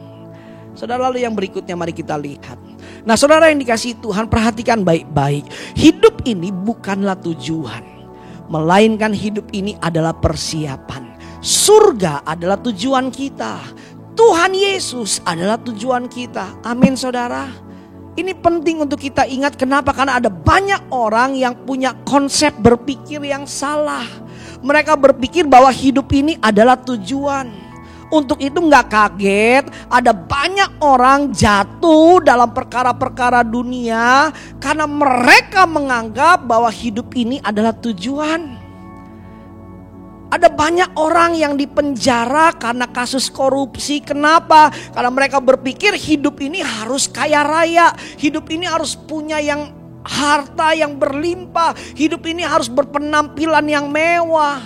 Saudara, lalu yang berikutnya mari kita lihat. Nah, saudara yang dikasihi Tuhan, perhatikan baik-baik. Hidup ini bukanlah tujuan, melainkan hidup ini adalah persiapan. Surga adalah tujuan kita. Tuhan Yesus adalah tujuan kita. Amin, saudara. Ini penting untuk kita ingat. Kenapa? Karena ada banyak orang yang punya konsep berpikir yang salah. Mereka berpikir bahwa hidup ini adalah tujuan. Untuk itu gak kaget ada banyak orang jatuh dalam perkara-perkara dunia karena mereka menganggap bahwa hidup ini adalah tujuan. Ada banyak orang yang dipenjara karena kasus korupsi. Kenapa? Karena mereka berpikir hidup ini harus kaya raya. Hidup ini harus punya yang harta yang berlimpah. Hidup ini harus berpenampilan yang mewah.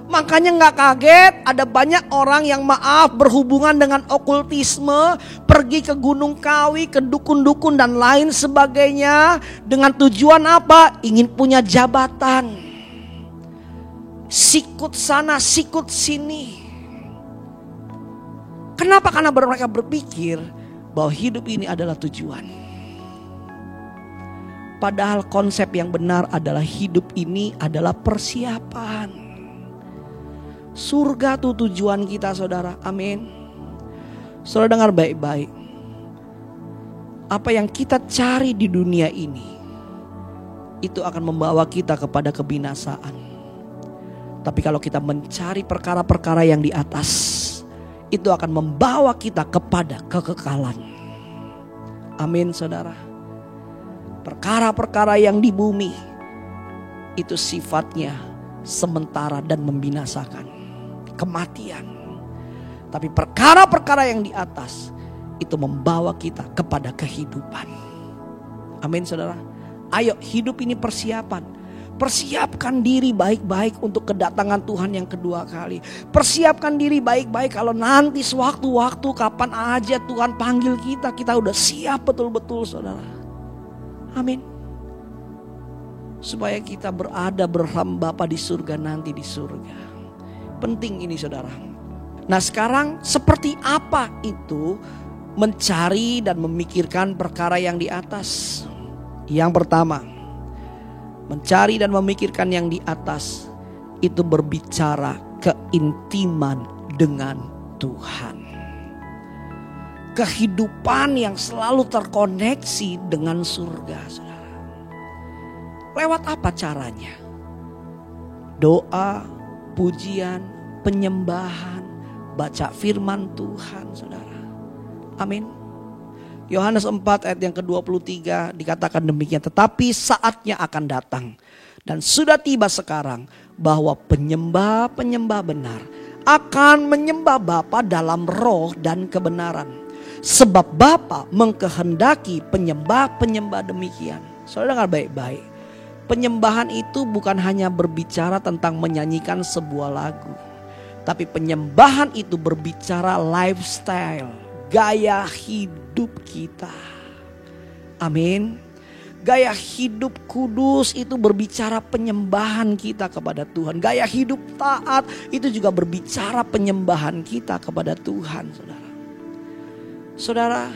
Makanya gak kaget ada banyak orang yang berhubungan dengan okultisme, pergi ke Gunung Kawi, ke dukun-dukun dan lain sebagainya. Dengan tujuan apa? Ingin punya jabatan. Sikut sana, sikut sini. Kenapa? Karena mereka berpikir bahwa hidup ini adalah tujuan. Padahal konsep yang benar adalah hidup ini adalah persiapan. Surga itu tujuan kita, saudara. Amin. Saudara dengar baik-baik. Apa yang kita cari di dunia ini, itu akan membawa kita kepada kebinasaan. Tapi kalau kita mencari perkara-perkara yang di atas, itu akan membawa kita kepada kekekalan. Amin, saudara. Perkara-perkara yang di bumi, itu sifatnya sementara dan membinasakan. Kematian. Tapi perkara-perkara yang di atas itu membawa kita kepada kehidupan. Amin, saudara. Ayo, hidup ini persiapan. Persiapkan diri baik-baik untuk kedatangan Tuhan yang kedua kali. Persiapkan diri baik-baik kalau nanti sewaktu-waktu kapan aja Tuhan panggil kita, kita udah siap betul-betul, saudara. Amin. supaya kita berada bersama Bapa di surga nanti di surga. Penting ini saudara. Nah sekarang seperti apa itu mencari dan memikirkan perkara yang di atas? Yang pertama, mencari dan memikirkan yang di atas itu berbicara keintiman dengan Tuhan. Kehidupan yang selalu terkoneksi dengan surga, saudara. Lewat apa caranya? Doa, pujian, penyembahan, baca firman Tuhan, saudara. Amin. Yohanes 4 ayat yang ke-23 dikatakan demikian. Tetapi saatnya akan datang dan sudah tiba sekarang bahwa penyembah-penyembah benar akan menyembah Bapa dalam roh dan kebenaran. Sebab Bapa mengkehendaki penyembah-penyembah demikian. Saudara dengar baik-baik. Penyembahan itu bukan hanya berbicara tentang menyanyikan sebuah lagu. Tapi penyembahan itu berbicara lifestyle, gaya hidup kita. Amin. Gaya hidup kudus itu berbicara penyembahan kita kepada Tuhan. Gaya hidup taat itu juga berbicara penyembahan kita kepada Tuhan, saudara. Saudara,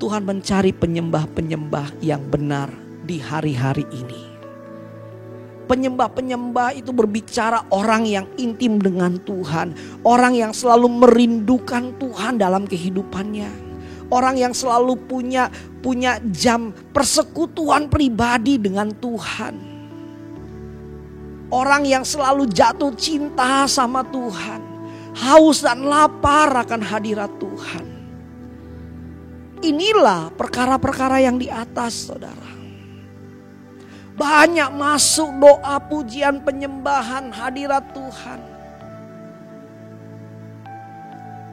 Tuhan mencari penyembah-penyembah yang benar di hari-hari ini. Penyembah-penyembah itu berbicara orang yang intim dengan Tuhan. Orang yang selalu merindukan Tuhan dalam kehidupannya. Orang yang selalu punya jam persekutuan pribadi dengan Tuhan. Orang yang selalu jatuh cinta sama Tuhan. Haus dan lapar akan hadirat Tuhan. Inilah perkara-perkara yang di atas, saudara. Banyak masuk doa, pujian, penyembahan hadirat Tuhan.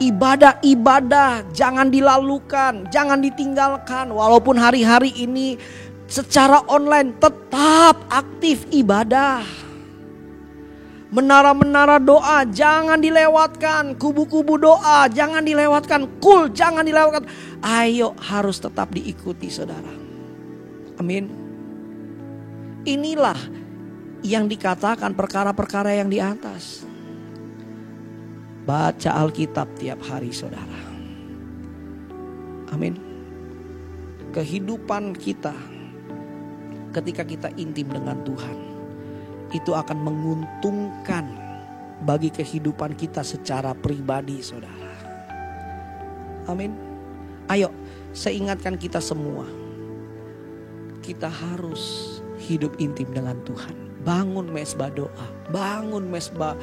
Ibadah-ibadah jangan dilalukan, jangan ditinggalkan. Walaupun hari-hari ini secara online tetap aktif ibadah. Menara-menara doa jangan dilewatkan, kubu-kubu doa jangan dilewatkan, kul jangan dilewatkan. Ayo harus tetap diikuti, saudara. Amin. Inilah yang dikatakan perkara-perkara yang di atas. Baca Alkitab tiap hari, saudara. Amin. Kehidupan kita ketika kita intim dengan Tuhan itu akan menguntungkan bagi kehidupan kita secara pribadi, saudara. Amin. Ayo, saya ingatkan kita semua. Kita harus hidup intim dengan Tuhan. Bangun mesbah doa, bangun mesbah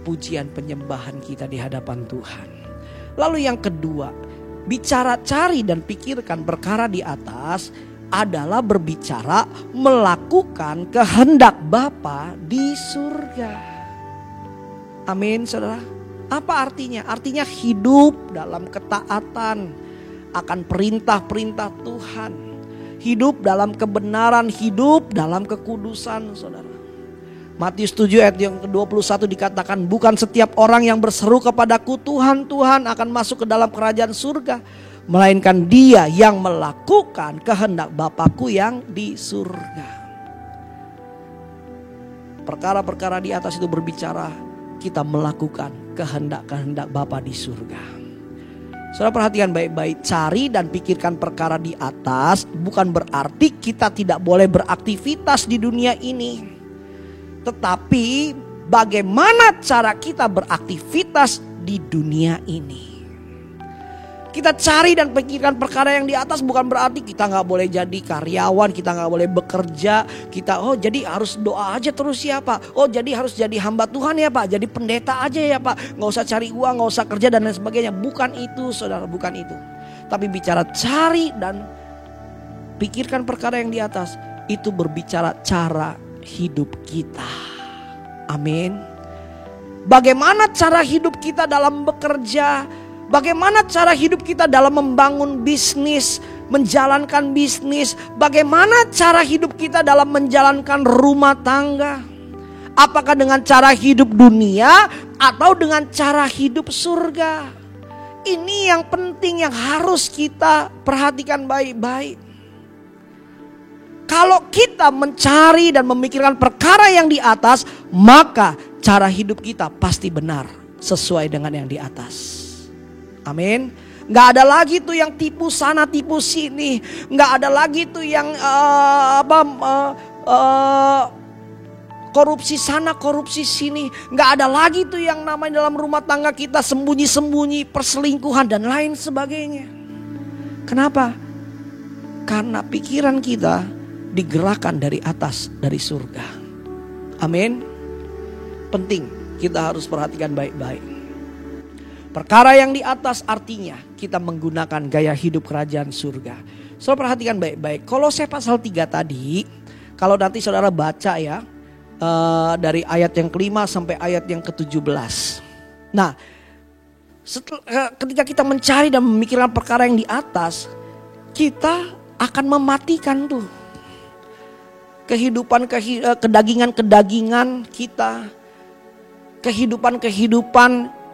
pujian penyembahan kita di hadapan Tuhan. Lalu yang kedua, bicara cari dan pikirkan perkara di atas adalah berbicara melakukan kehendak Bapa di surga. Amin, saudara. Apa artinya? Artinya hidup dalam ketaatan akan perintah-perintah Tuhan. Hidup dalam kebenaran, hidup dalam kekudusan, saudara. Matius 7 ayat yang ke-21 dikatakan, bukan setiap orang yang berseru kepadaku Tuhan, Tuhan akan masuk ke dalam kerajaan surga, melainkan dia yang melakukan kehendak Bapakku yang di surga. Perkara-perkara di atas itu berbicara kita melakukan kehendak-kehendak Bapa di surga. Saudara perhatikan baik-baik, cari dan pikirkan perkara di atas bukan berarti kita tidak boleh beraktivitas di dunia ini. Tetapi bagaimana cara kita beraktivitas di dunia ini. Kita cari dan pikirkan perkara yang di atas bukan berarti kita gak boleh jadi karyawan, kita gak boleh bekerja. Kita jadi harus doa aja terus ya Pak. Jadi harus jadi hamba Tuhan ya Pak. Jadi pendeta aja ya Pak. Gak usah cari uang, gak usah kerja dan lain sebagainya. Bukan itu, saudara, bukan itu. Tapi bicara cari dan pikirkan perkara yang di atas, itu berbicara cara hidup kita. Amin. Bagaimana cara hidup kita dalam bekerja? Bagaimana cara hidup kita dalam membangun bisnis, menjalankan bisnis? Bagaimana cara hidup kita dalam menjalankan rumah tangga? Apakah dengan cara hidup dunia atau dengan cara hidup surga? Ini yang penting yang harus kita perhatikan baik-baik. Kalau kita mencari dan memikirkan perkara yang di atas, maka cara hidup kita pasti benar sesuai dengan yang di atas. Amin. Gak ada lagi tuh yang tipu sana tipu sini. Gak ada lagi tuh yang korupsi sana korupsi sini. Gak ada lagi tuh yang namanya dalam rumah tangga kita sembunyi-sembunyi, perselingkuhan dan lain sebagainya. Kenapa? Karena pikiran kita digerakkan dari atas, dari surga. Amin. Penting kita harus perhatikan baik-baik. Perkara yang di atas artinya kita menggunakan gaya hidup kerajaan surga. Saudara perhatikan baik-baik. Kolose pasal 3 tadi, kalau nanti saudara baca ya, dari ayat yang ke-5 sampai ayat yang ke-17. Nah, ketika kita mencari dan memikirkan perkara yang di atas, kita akan mematikan tuh kehidupan kedagingan kita, kehidupan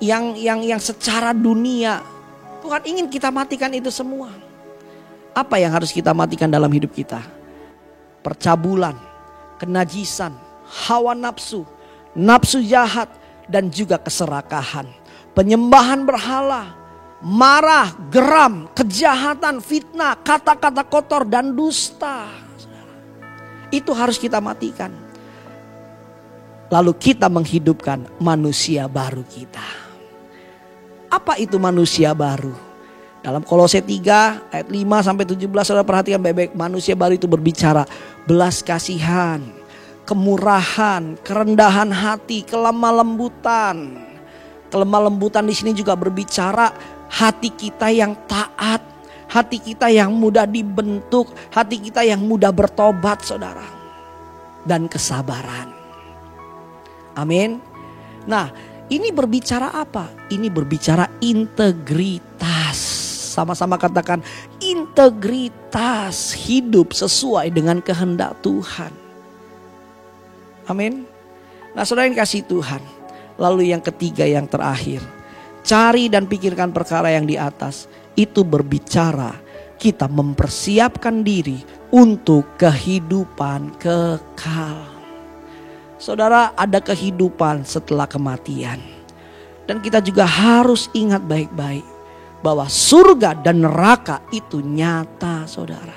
yang secara dunia. Tuhan ingin kita matikan itu semua. Apa yang harus kita matikan dalam hidup kita? Percabulan, kenajisan, hawa nafsu, nafsu jahat, dan juga keserakahan, penyembahan berhala, marah, geram, kejahatan, fitnah, kata-kata kotor dan dusta. Itu harus kita matikan. Lalu kita menghidupkan manusia baru kita. Apa itu manusia baru? Dalam Kolose 3 ayat 5 sampai 17 saudara perhatikan baik-baik. Manusia baru itu berbicara belas kasihan, kemurahan, kerendahan hati, kelemah lembutan. Kelemah lembutan di sini juga berbicara hati kita yang taat, hati kita yang mudah dibentuk, hati kita yang mudah bertobat saudara. Dan kesabaran. Amin. Nah, ini berbicara apa? Ini berbicara integritas. Sama-sama katakan integritas, hidup sesuai dengan kehendak Tuhan. Amin. Nah, saudara yang kasih Tuhan. Lalu yang ketiga, yang terakhir, cari dan pikirkan perkara yang di atas. Itu berbicara kita mempersiapkan diri untuk kehidupan kekal. Saudara, ada kehidupan setelah kematian. Dan kita juga harus ingat baik-baik bahwa surga dan neraka itu nyata saudara.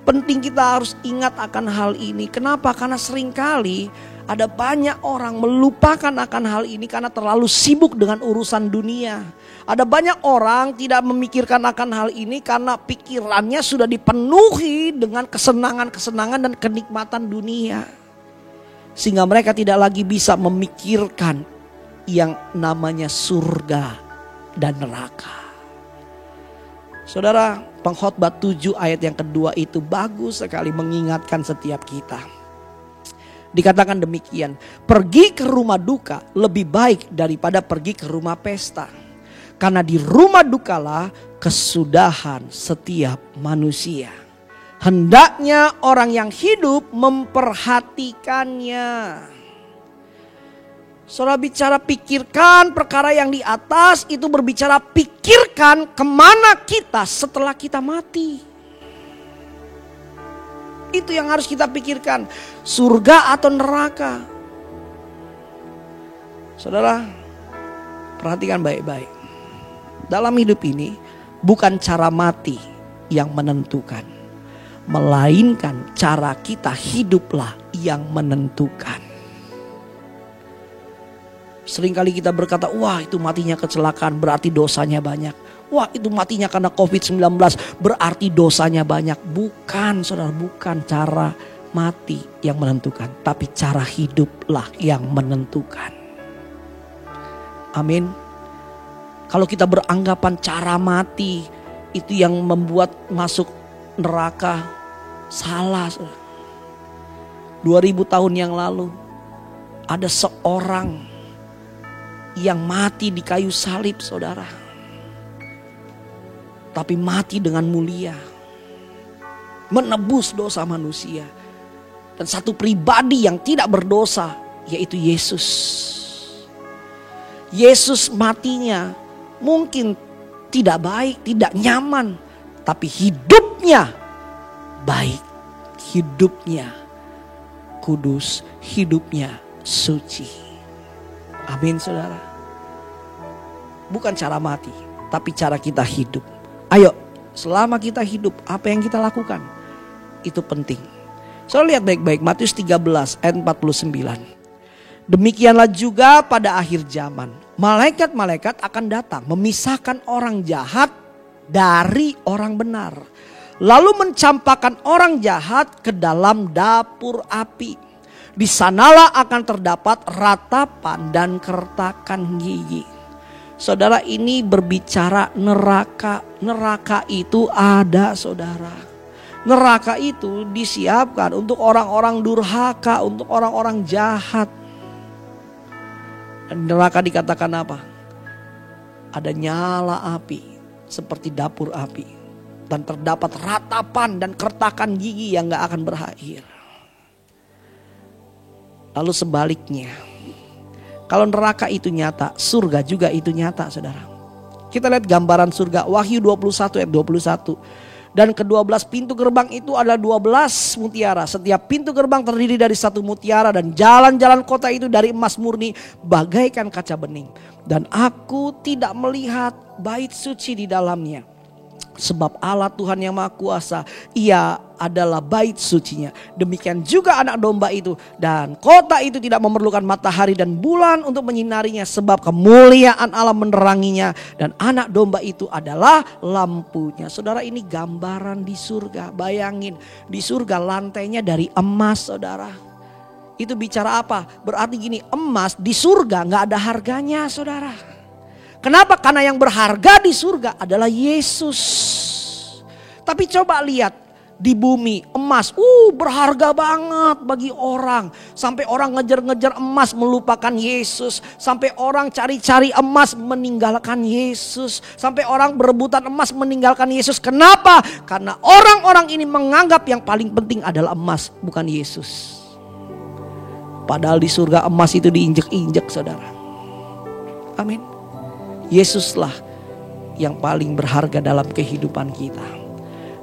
Penting kita harus ingat akan hal ini. Kenapa? Karena seringkali ada banyak orang melupakan akan hal ini karena terlalu sibuk dengan urusan dunia. Ada banyak orang tidak memikirkan akan hal ini karena pikirannya sudah dipenuhi dengan kesenangan-kesenangan dan kenikmatan dunia. Sehingga mereka tidak lagi bisa memikirkan yang namanya surga dan neraka. Saudara, Pengkhotbah 7 ayat yang kedua itu bagus sekali mengingatkan setiap kita. Dikatakan demikian, pergi ke rumah duka lebih baik daripada pergi ke rumah pesta. Karena di rumah dukalah kesudahan setiap manusia. Hendaknya orang yang hidup memperhatikannya. Saudara bicara pikirkan perkara yang di atas, itu berbicara pikirkan kemana kita setelah kita mati. Itu yang harus kita pikirkan, surga atau neraka. Saudara, perhatikan baik-baik. Dalam hidup ini bukan cara mati yang menentukan, melainkan cara kita hiduplah yang menentukan. Seringkali kita berkata, wah itu matinya kecelakaan berarti dosanya banyak. Wah itu matinya karena COVID-19 berarti dosanya banyak. Bukan saudara, bukan cara mati yang menentukan. Tapi cara hiduplah yang menentukan. Amin. Kalau kita beranggapan cara mati itu yang membuat masuk neraka, salah. 2000 tahun yang lalu ada seorang yang mati di kayu salib saudara. Tapi mati dengan mulia. Menebus dosa manusia. Dan satu pribadi yang tidak berdosa yaitu Yesus. Yesus matinya mungkin tidak baik, tidak nyaman. Tapi hidupnya baik. hidupnya kudus, hidupnya suci. Amin saudara. Bukan cara mati, tapi cara kita hidup. Ayo, selama kita hidup, apa yang kita lakukan? Itu penting. Saudara lihat baik-baik Matius 13 ayat 49. Demikianlah juga pada akhir zaman. Malaikat-malaikat akan datang memisahkan orang jahat dari orang benar. Lalu mencampakkan orang jahat ke dalam dapur api. Di sanalah akan terdapat ratapan dan kertakan gigi. Saudara, ini berbicara neraka. Neraka itu ada saudara. Neraka itu disiapkan untuk orang-orang durhaka, untuk orang-orang jahat. Dan neraka dikatakan apa? Ada nyala api seperti dapur api. Dan terdapat ratapan dan kertakan gigi yang gak akan berakhir. Lalu sebaliknya, kalau neraka itu nyata, surga juga itu nyata saudara. Kita lihat gambaran surga, Wahyu 21 ayat 21. Dan ke-12 pintu gerbang itu adalah 12 mutiara. Setiap pintu gerbang terdiri dari 1 mutiara. Dan jalan-jalan kota itu dari emas murni bagaikan kaca bening. Dan aku tidak melihat bait suci di dalamnya. Sebab Allah Tuhan yang Maha Kuasa, Ia adalah bait sucinya. Demikian juga anak domba itu. Dan kota itu tidak memerlukan matahari dan bulan untuk menyinarinya. Sebab kemuliaan Allah meneranginya. Dan anak domba itu adalah lampunya. Saudara, ini gambaran di surga. Bayangin, di surga lantainya dari emas saudara. Itu bicara apa? Berarti gini, emas di surga gak ada harganya saudara. Kenapa? Karena yang berharga di surga adalah Yesus. Tapi coba lihat di bumi emas, berharga banget bagi orang. Sampai orang ngejar-ngejar emas melupakan Yesus. Sampai orang cari-cari emas meninggalkan Yesus. Sampai orang berebutan emas meninggalkan Yesus. Kenapa? Karena orang-orang ini menganggap yang paling penting adalah emas, bukan Yesus. Padahal di surga emas itu diinjek-injek saudara. Amin. Yesuslah yang paling berharga dalam kehidupan kita.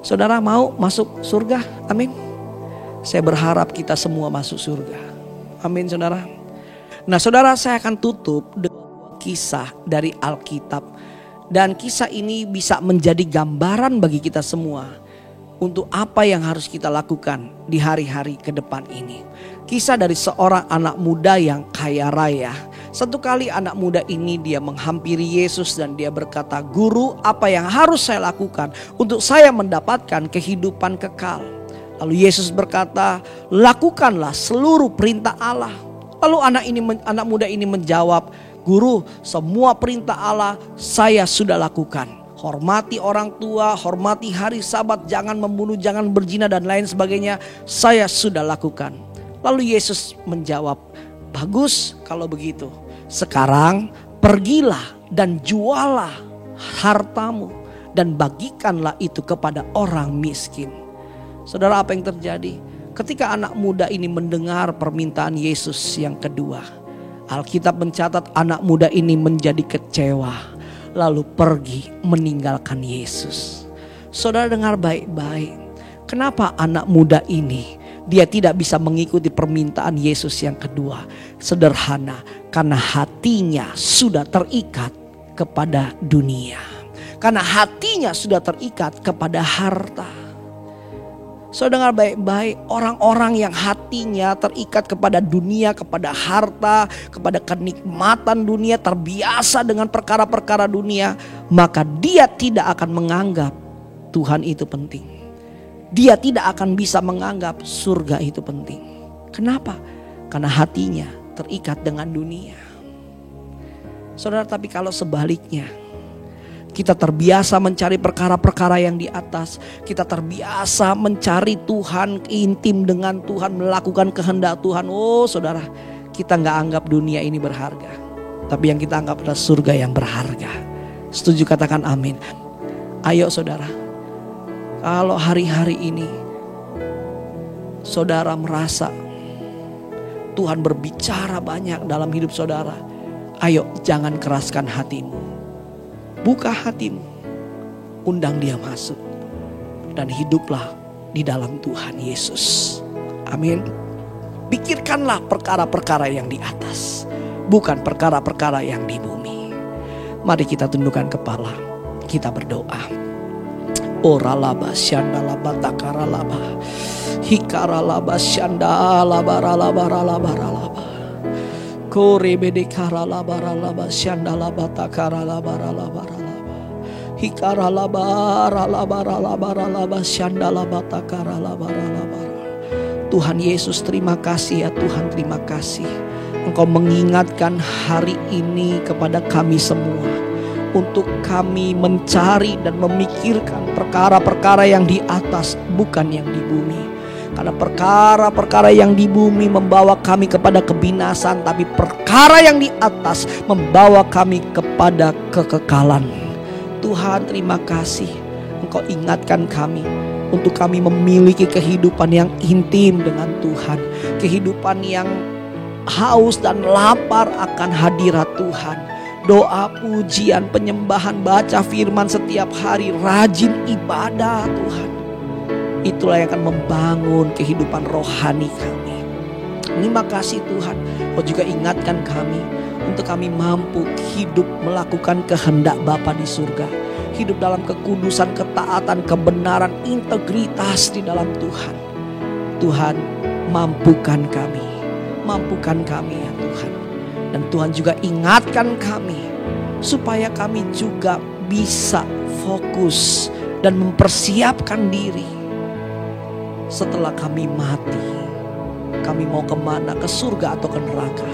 Saudara mau masuk surga? Amin. Saya berharap kita semua masuk surga. Amin saudara. Nah saudara, saya akan tutup dengan kisah dari Alkitab. Dan kisah ini bisa menjadi gambaran bagi kita semua. Untuk apa yang harus kita lakukan di hari-hari ke depan ini. Kisah dari seorang anak muda yang kaya raya. Satu kali anak muda ini dia menghampiri Yesus dan dia berkata, "Guru, apa yang harus saya lakukan untuk saya mendapatkan kehidupan kekal?" Lalu Yesus berkata, "Lakukanlah seluruh perintah Allah." Lalu anak muda ini menjawab, "Guru, semua perintah Allah saya sudah lakukan. Hormati orang tua, hormati hari Sabat, jangan membunuh, jangan berzina dan lain sebagainya. Saya sudah lakukan." Lalu Yesus menjawab, "Bagus kalau begitu. Sekarang pergilah dan jualah hartamu dan bagikanlah itu kepada orang miskin." Saudara, apa yang terjadi? Ketika anak muda ini mendengar permintaan Yesus yang kedua, Alkitab mencatat anak muda ini menjadi kecewa. Lalu pergi meninggalkan Yesus. Saudara dengar baik-baik. Kenapa anak muda ini dia tidak bisa mengikuti permintaan Yesus yang kedua? Sederhana, karena hatinya sudah terikat kepada dunia. Karena hatinya sudah terikat kepada harta. Saudara dengar baik-baik, orang-orang yang hatinya terikat kepada dunia, kepada harta, kepada kenikmatan dunia, terbiasa dengan perkara-perkara dunia, maka dia tidak akan menganggap Tuhan itu penting. Dia tidak akan bisa menganggap surga itu penting. Kenapa? Karena hatinya terikat dengan dunia. Saudara, tapi kalau sebaliknya, kita terbiasa mencari perkara-perkara yang di atas. Kita terbiasa mencari Tuhan, intim dengan Tuhan, melakukan kehendak Tuhan. Oh saudara, kita gak anggap dunia ini berharga. Tapi yang kita anggap adalah surga yang berharga. Setuju, katakan amin. Ayo saudara, kalau hari-hari ini saudara merasa Tuhan berbicara banyak dalam hidup saudara, ayo jangan keraskan hatimu. Buka hatimu, undang dia masuk, dan hiduplah di dalam Tuhan Yesus. Amin. Pikirkanlah perkara-perkara yang di atas, bukan perkara-perkara yang di bumi. Mari kita tundukkan kepala, kita berdoa. Oralaba syandalaba takaralaba hikaralaba syandalaba ralaba ralaba ralaba korebede karalaba ralaba syandalaba takaralaba ralaba ralaba hikaralaba ralaba ralaba ralaba syandalaba takaralaba ralaba. Tuhan Yesus, terima kasih ya Tuhan, terima kasih Engkau mengingatkan hari ini kepada kami semua untuk kami mencari dan memikirkan perkara-perkara yang di atas, bukan yang di bumi. Karena perkara-perkara yang di bumi membawa kami kepada kebinasan, tapi perkara yang di atas membawa kami kepada kekekalan. Tuhan, terima kasih Engkau ingatkan kami untuk kami memiliki kehidupan yang intim dengan Tuhan, kehidupan yang haus dan lapar akan hadirat Tuhan. Doa, pujian, penyembahan, baca firman setiap hari, rajin ibadah Tuhan. Itulah yang akan membangun kehidupan rohani kami. Terima kasih Tuhan, Kau juga ingatkan kami untuk kami mampu hidup melakukan kehendak Bapa di surga. Hidup dalam kekudusan, ketaatan, kebenaran, integritas di dalam Tuhan. Tuhan, mampukan kami ya Tuhan. Dan Tuhan juga ingatkan kami supaya kami juga bisa fokus dan mempersiapkan diri setelah kami mati. Kami mau kemana, ke surga atau ke neraka.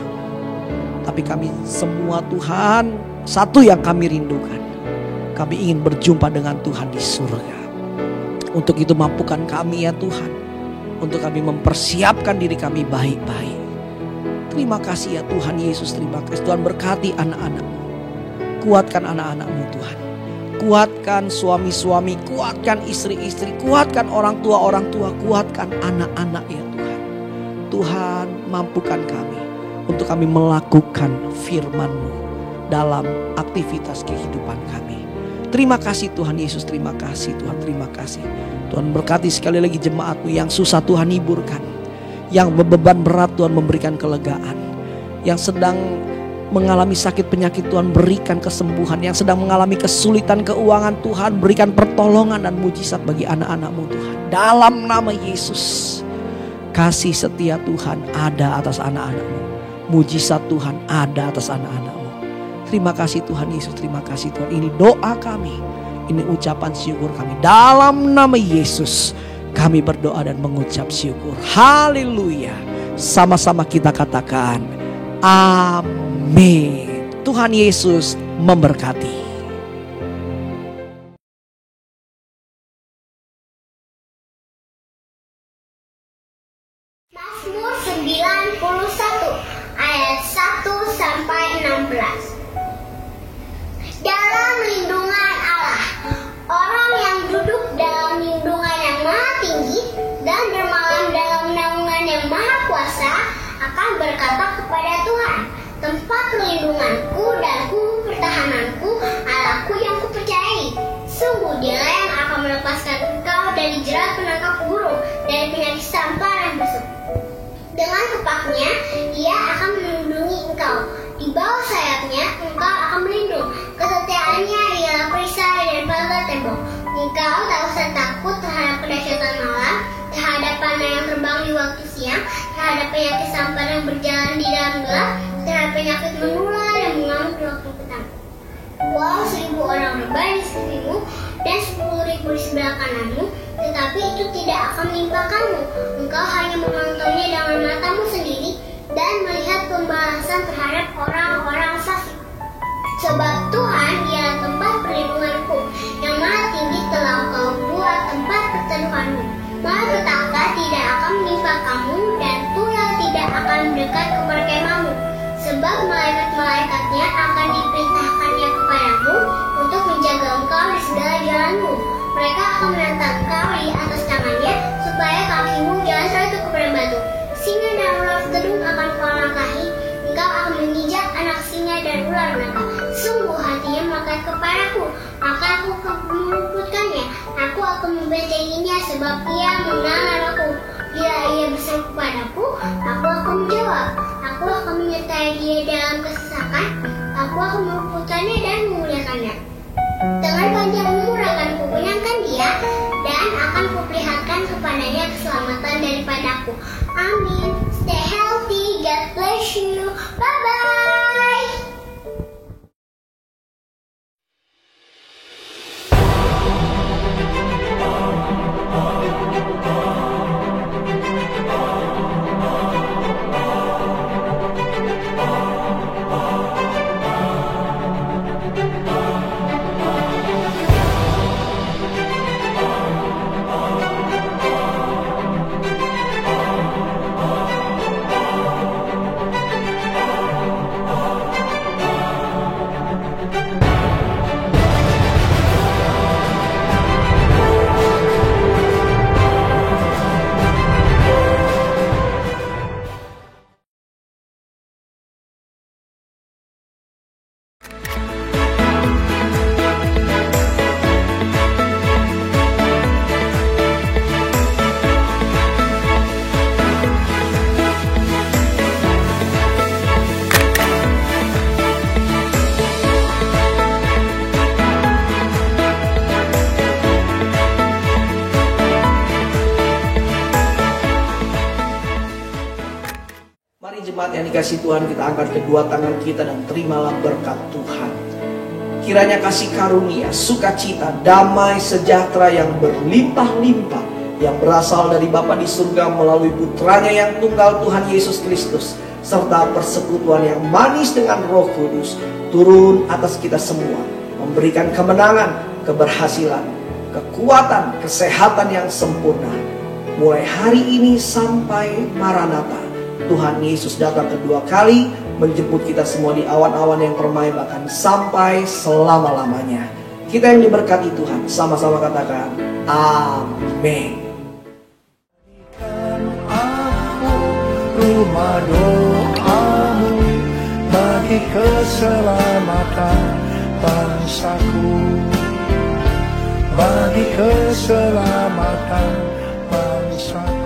Tapi kami semua Tuhan, satu yang kami rindukan, kami ingin berjumpa dengan Tuhan di surga. Untuk itu mampukan kami ya Tuhan, untuk kami mempersiapkan diri kami baik-baik. Terima kasih ya Tuhan Yesus, terima kasih Tuhan, berkati anak-anak-Mu. Kuatkan anak-anak-Mu Tuhan. Kuatkan suami-suami, kuatkan istri-istri, kuatkan orang tua, kuatkan anak-anak ya Tuhan. Tuhan, mampukan kami untuk kami melakukan firman-Mu dalam aktivitas kehidupan kami. Terima kasih Tuhan Yesus, terima kasih Tuhan, terima kasih. Tuhan berkati sekali lagi jemaat-Mu yang susah Tuhan hiburkan, yang beban berat Tuhan memberikan kelegaan, yang sedang mengalami sakit penyakit Tuhan berikan kesembuhan, yang sedang mengalami kesulitan keuangan Tuhan berikan pertolongan dan mujizat bagi anak-anak-Mu Tuhan. Dalam nama Yesus, kasih setia Tuhan ada atas anak-anak-Mu, mujizat Tuhan ada atas anak-anak-Mu. Terima kasih Tuhan Yesus, terima kasih Tuhan. Ini doa kami, ini ucapan syukur kami. Dalam nama Yesus kami berdoa dan mengucap syukur. Haleluya. Sama-sama kita katakan amin. Tuhan Yesus memberkati. Mazmur 91 ayat 1 sampai 16. Dalam lindungan Allah, orang yang duduk dalam lindungan yang maha tinggi dan bermalam dalam naungan yang maha kuasa akan berkata kepada Tuhan, tempat perlindunganku dan pertahananku, Allahku yang kupercayai. Sungguh Dialah yang akan melepaskan engkau dari jerat penangkap burung, dari penyakit sampar dan busuk. Dengan kepaknya Ia akan melindungi engkau, di bawah sayapnya engkau akan berlindung. Kesetiaannya ialah perisai dan pagar tembok. Engkau tak usah takut terhadap kedahsyatan malam, terhadap panah yang terbang di waktu siang, terhadap penyakit sampar yang berjalan di dalam gelap, terhadap penyakit menular yang mengamuk di waktu petang. Walau 1000 orang rebah di sekelilingmu dan 10.000 di sebelah kananmu, tetapi itu tidak akan menimpa kamu. Engkau hanya menontonnya dengan matamu sendiri dan melihat pembalasan terhadap orang-orang fasik. Sebab Tuhan Dialah tempat perlindunganku, yang maha tinggi telah Kau buat tempat perteduhanmu. Malapetaka tidak akan menimpa kamu dan tulah tidak akan mendekat kepada kemahmu. Sebab malaikat-malaikatnya akan diperintahkannya kepadamu untuk menjaga engkau di segala jalanmu. Mereka akan menantang engkau di atas tangannya, supaya kakimu jangan terjatuh kepada batu. Singa dan ular gedung akan kau langkahi, engkau akan menginjak anak singa dan ular naga. Sungguh hatinya melekat kepadaku, maka aku akan meluputkannya. Aku akan membentenginya sebab ia mengenal aku. Bila ia berseru kepadaku, aku akan menjawab. Aku akan menyertai dia dalam kesesakan. Aku akan meluputkannya dan memuliakannya. Dengan panjang umur akan kukenyangkan dia, dan akan kuperlihatkan kepadanya keselamatan daripadaku. Amin. Stay healthy. God bless you. Bye-bye. Mari jemaat yang dikasih Tuhan, kita angkat kedua tangan kita dan terimalah berkat Tuhan. Kiranya kasih karunia, sukacita, damai, sejahtera yang berlimpah-limpah yang berasal dari Bapa di surga melalui putranya yang tunggal Tuhan Yesus Kristus, serta persekutuan yang manis dengan Roh Kudus turun atas kita semua, memberikan kemenangan, keberhasilan, kekuatan, kesehatan yang sempurna mulai hari ini sampai Maranatha. Tuhan Yesus datang kedua kali menjemput kita semua di awan-awan yang permai, bahkan sampai selama-lamanya. Kita yang diberkati Tuhan, sama-sama katakan amin. Aku rumah doamu bagi keselamatan bangsaku, bagi keselamatan bangsaku.